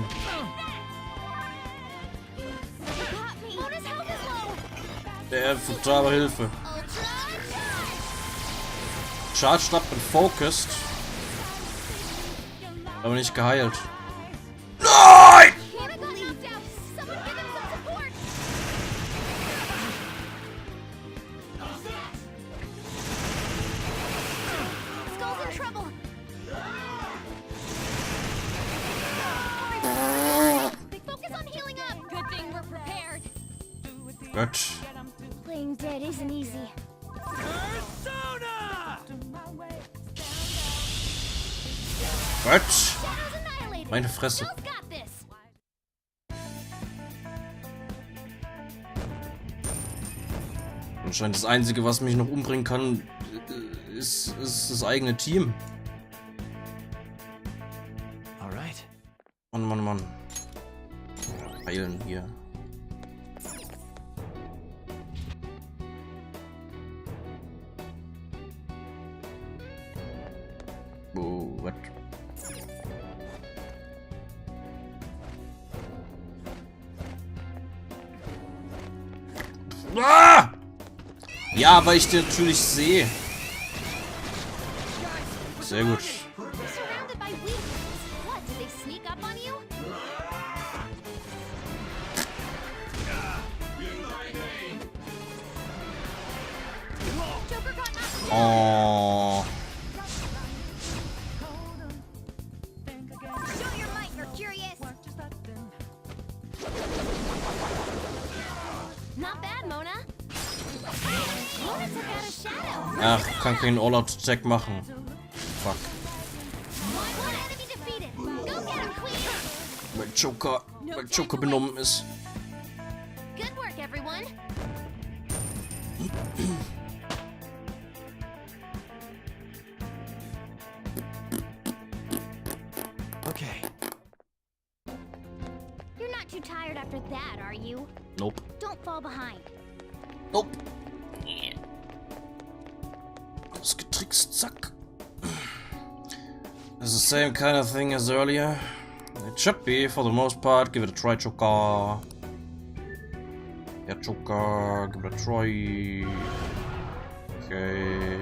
Der Futaba Hilfe. Charged up and focused. Aber nicht geheilt. Nein! Gott. Playing dead isn't easy. Gott. Meine Fresse. Anscheinend das Einzige, was mich noch umbringen kann, ist das eigene Team. Mann, Mann, Mann. Heilen hier. Oh, what? Ah! Ja, weil ich den natürlich sehe. Sehr gut. Oh. Ach, kann keinen All-Out-Attack machen. Fuck. Weil Joker benommen ist. Okay. You're not too tired after that, are you? Nope. Don't fall behind. Nope. Ausgetrickst, zack. It's the same kind of thing as earlier. It should be, for the most part. Give it a try, Joker. Yeah, Joker. Give it a try. Okay.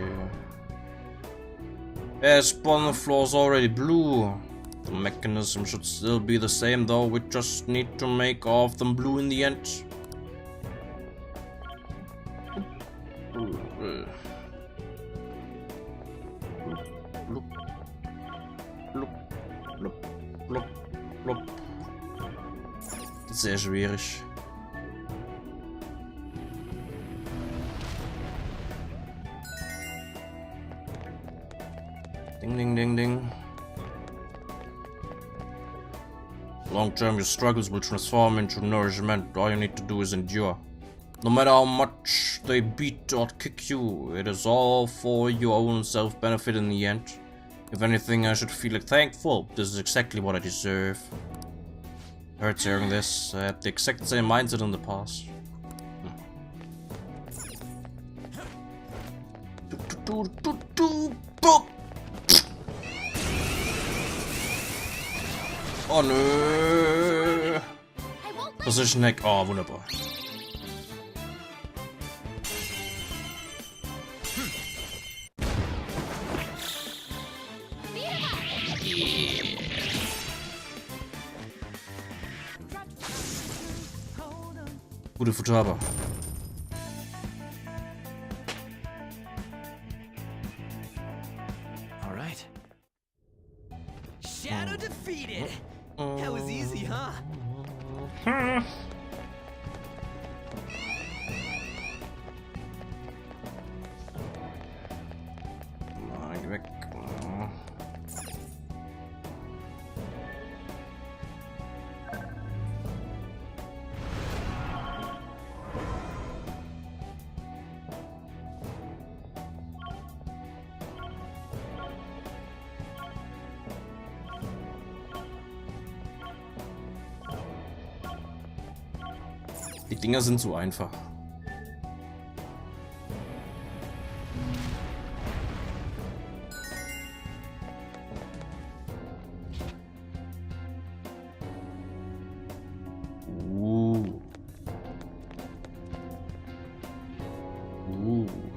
Yeah, spawn the floor's already blue. The mechanism should still be the same, though. We just need to make all of them blue in the end. Sehr schwierig. Ding, ding, ding, ding. Long term, your struggles will transform into nourishment. All you need to do is endure. No matter how much they beat or kick you, it is all for your own self-benefit in the end. If anything, I should feel thankful. This is exactly what I deserve. Hurts hearing this. I had the exact same mindset in the past. Oh nö. Position Hack. Oh, wunderbar. Gute Futaba. All right. Shadow defeated. That was easy, huh? Geh weg. Die Dinger sind so einfach.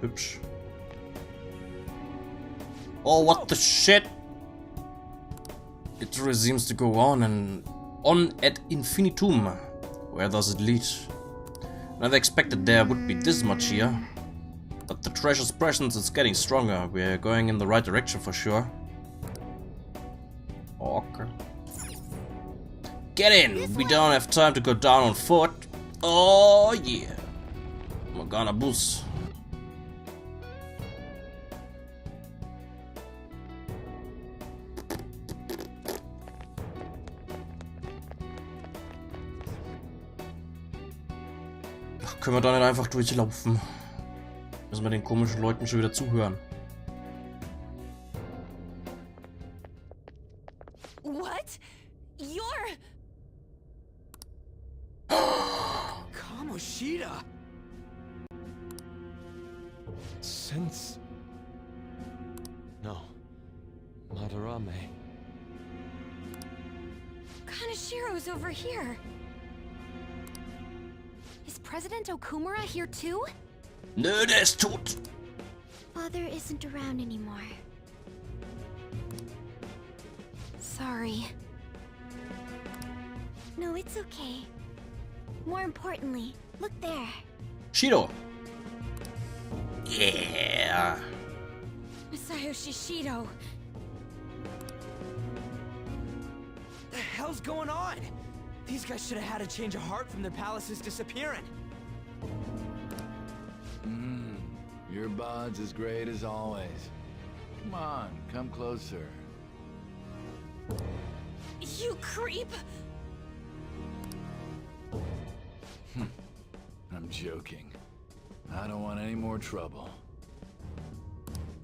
Hübsch. Oh, what the shit? It really seems to go on and on ad infinitum. Where does it lead? Never expected there would be this much here. But the treasure's presence is getting stronger. We're going in the right direction for sure. Okay. Get in! We don't have time to go down on foot. Oh yeah. Morgana Bus. Können wir da nicht einfach durchlaufen? Müssen wir den komischen Leuten schon wieder zuhören? What? You're... Kamoshida! Since... No. Madarame. Kanashiro's over here. Is President Okumura here too? Nö, der ist tot. Father isn't around anymore. Sorry. No, it's okay. More importantly, look there. Shido. Yeah. Masayoshi Shido. The hell's going on? These guys should have had a change of heart from their palaces disappearing. Your bod's as great as always. Come on, come closer. You creep! I'm joking. I don't want any more trouble.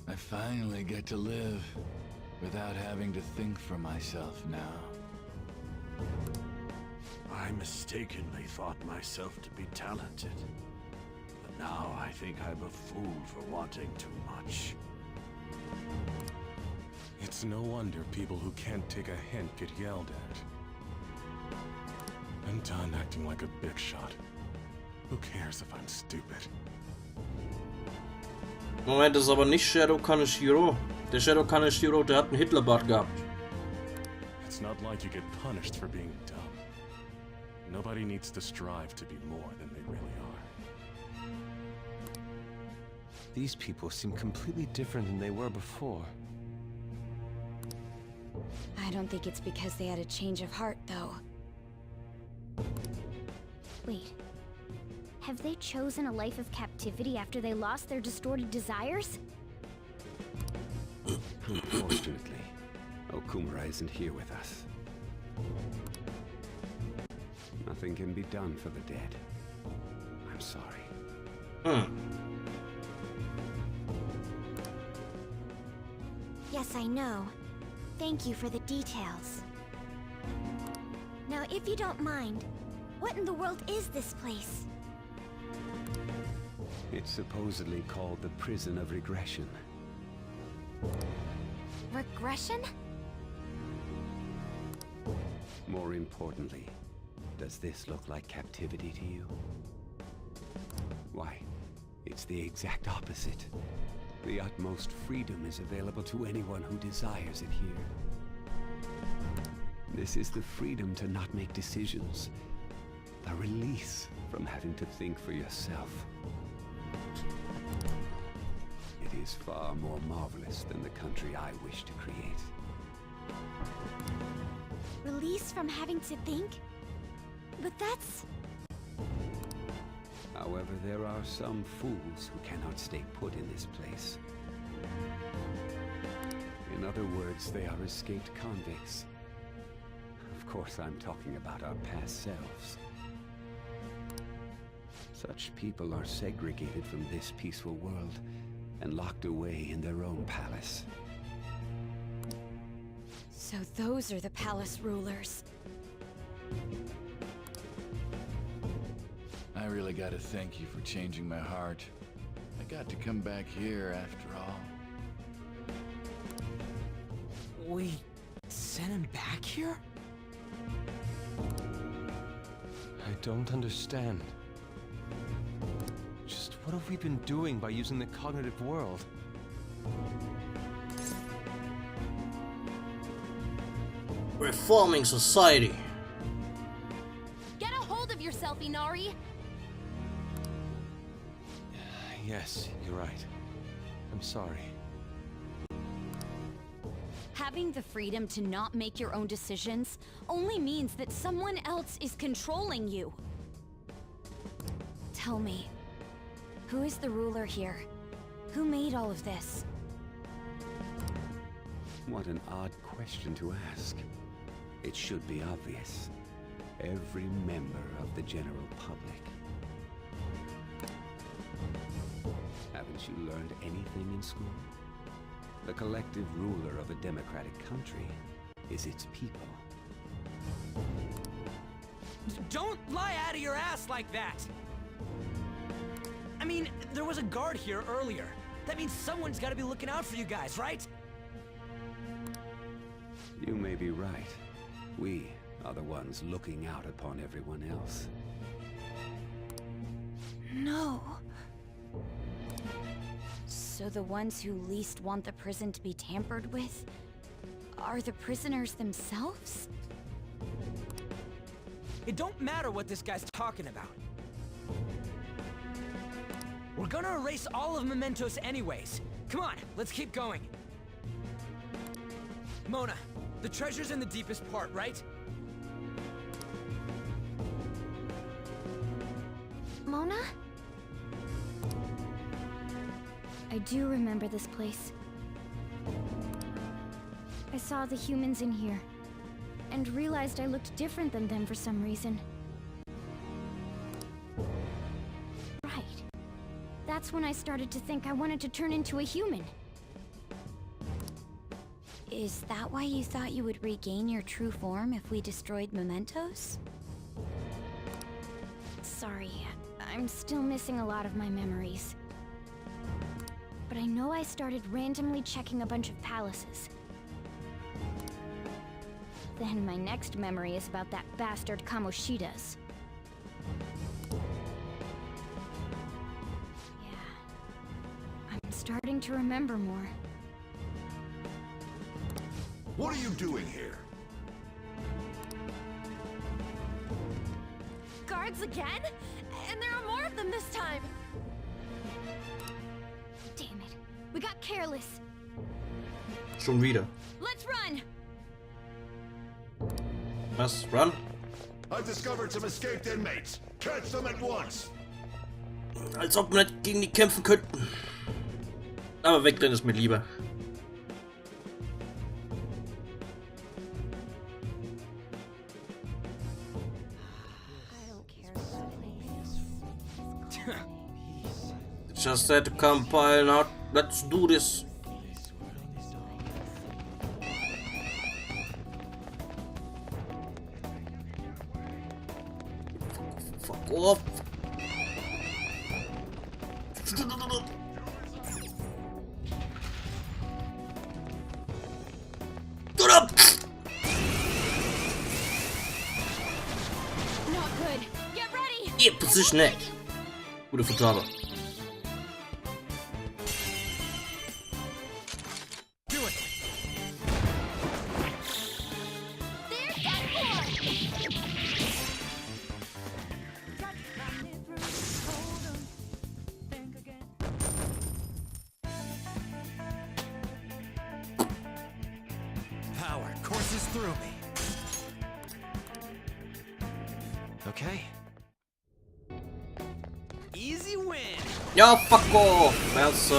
I finally get to live without having to think for myself now. I mistakenly thought myself to be talented. But now I think I'm a fool for wanting too much. It's no wonder people who can't take a hint get yelled at. I'm done acting like a big shot. Who cares if I'm stupid? Moment, das ist aber nicht Shadow Kaneshiro. Der Shadow Kaneshiro, der hat einen Hitlerbart gehabt. It's not like you get punished for being dumb. Nobody needs to strive to be more than they really are. These people seem completely different than they were before. I don't think it's because they had a change of heart, though. Wait. Have they chosen a life of captivity after they lost their distorted desires? Unfortunately, Okumura isn't here with us. Nothing can be done for the dead. I'm sorry. Yes, I know. Thank you for the details. Now, if you don't mind, what in the world is this place? It's supposedly called the Prison of Regression. Regression? More importantly, does this look like captivity to you? Why, it's the exact opposite. The utmost freedom is available to anyone who desires it here. This is the freedom to not make decisions. The release from having to think for yourself. It is far more marvelous than the country I wish to create. Release from having to think? But that's... However, there are some fools who cannot stay put in this place. In other words, they are escaped convicts. Of course, I'm talking about our past selves. Such people are segregated from this peaceful world and locked away in their own palace. So those are the palace rulers. I I really gotta thank you for changing my heart. I got to come back here after all. We sent him back here? I don't understand. Just what have we been doing by using the cognitive world? Reforming society. Get a hold of yourself, Inari! Yes, you're right. I'm sorry. Having the freedom to not make your own decisions only means that someone else is controlling you. Tell me, who is the ruler here? Who made all of this? What an odd question to ask. It should be obvious. Every member of the general public. Haven't you learned anything in school? The collective ruler of a democratic country is its people. Don't lie out of your ass like that! I mean, there was a guard here earlier. That means someone's gotta be looking out for you guys, right? You may be right. We are the ones looking out upon everyone else. No. So the ones who least want the prison to be tampered with are the prisoners themselves? It don't matter what this guy's talking about. We're gonna erase all of Mementos anyways. Come on, let's keep going. Mona, the treasure's in the deepest part, right? Mona? I do remember this place. I saw the humans in here, and realized I looked different than them for some reason. Right. That's when I started to think I wanted to turn into a human. Is that why you thought you would regain your true form if we destroyed Mementos? Sorry, I'm still missing a lot of my memories. But I know I started randomly checking a bunch of palaces. Then my next memory is about that bastard Kamoshida's. Yeah. I'm starting to remember more. What are you doing here? Guards again? And there are more of them this time! Damn it. We got careless. Schon wieder. Let's run! Was? Run? I've discovered some escaped inmates. Catch them at once. Als ob wir nicht gegen die kämpfen könnten. Aber wegrennen ist mir lieber. Just had to compile out. Let's do this. Fuck off. Get up! Not good. Get ready! Yeah, position it. Gute Vergabe. Power courses through me. Okay. Easy win. Ja, fuck off. That's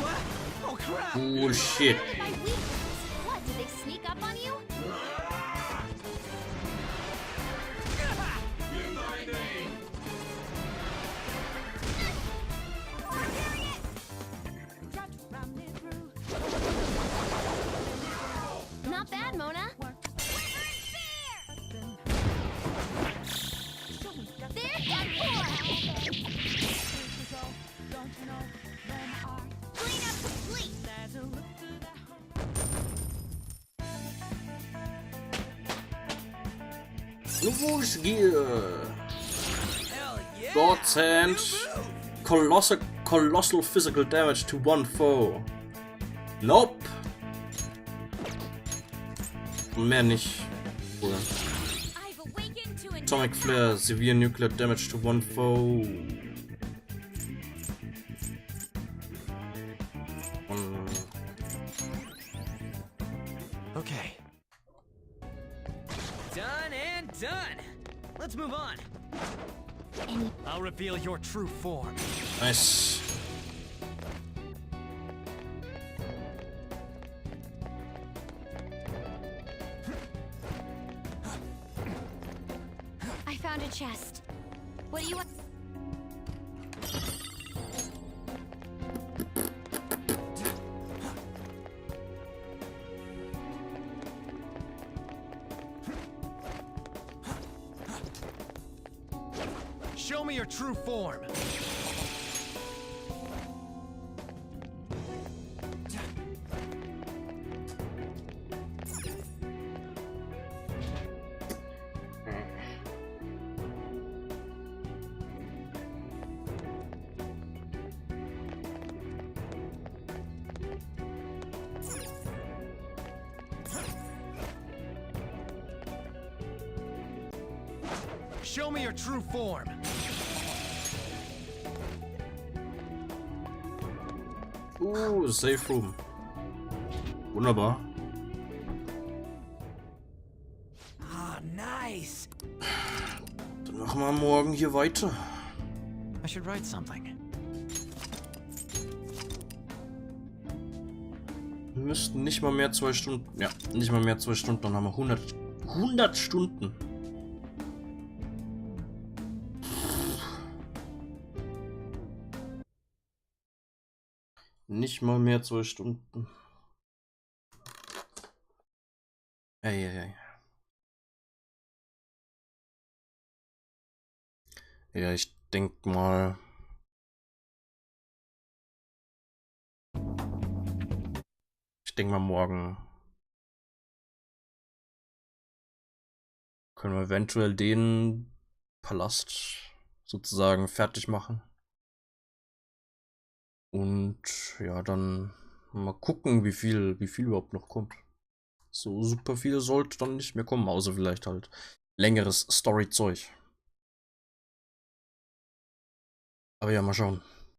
What? Oh crap. bullshit. What, did they sneak up on you? Not bad, Mona. Wo ist Hier? God's Hand. Colossal physical damage to one foe. Nope. Mehr nicht. Cool. Atomic Flare. Severe nuclear damage to one foe. Okay. Done and done. Let's move on. I'll reveal your true form. Nice. I found a chest. What do you want? Show me your true form. Show me your true form. Safe Room. Wunderbar. Ah, nice. Dann machen wir morgen hier weiter. I should write something. Wir müssten nicht mal mehr 2 Stunden. Ja, nicht mal mehr 2 Stunden. Dann haben wir 100 Stunden. Nicht mal mehr 2 Stunden. Ey. Ja, ich denke mal. Morgen können wir eventuell den Palast sozusagen fertig machen. Und ja, dann mal gucken, wie viel überhaupt noch kommt. So super viel sollte dann nicht mehr kommen, außer vielleicht halt längeres Story-Zeug. Aber ja, mal schauen.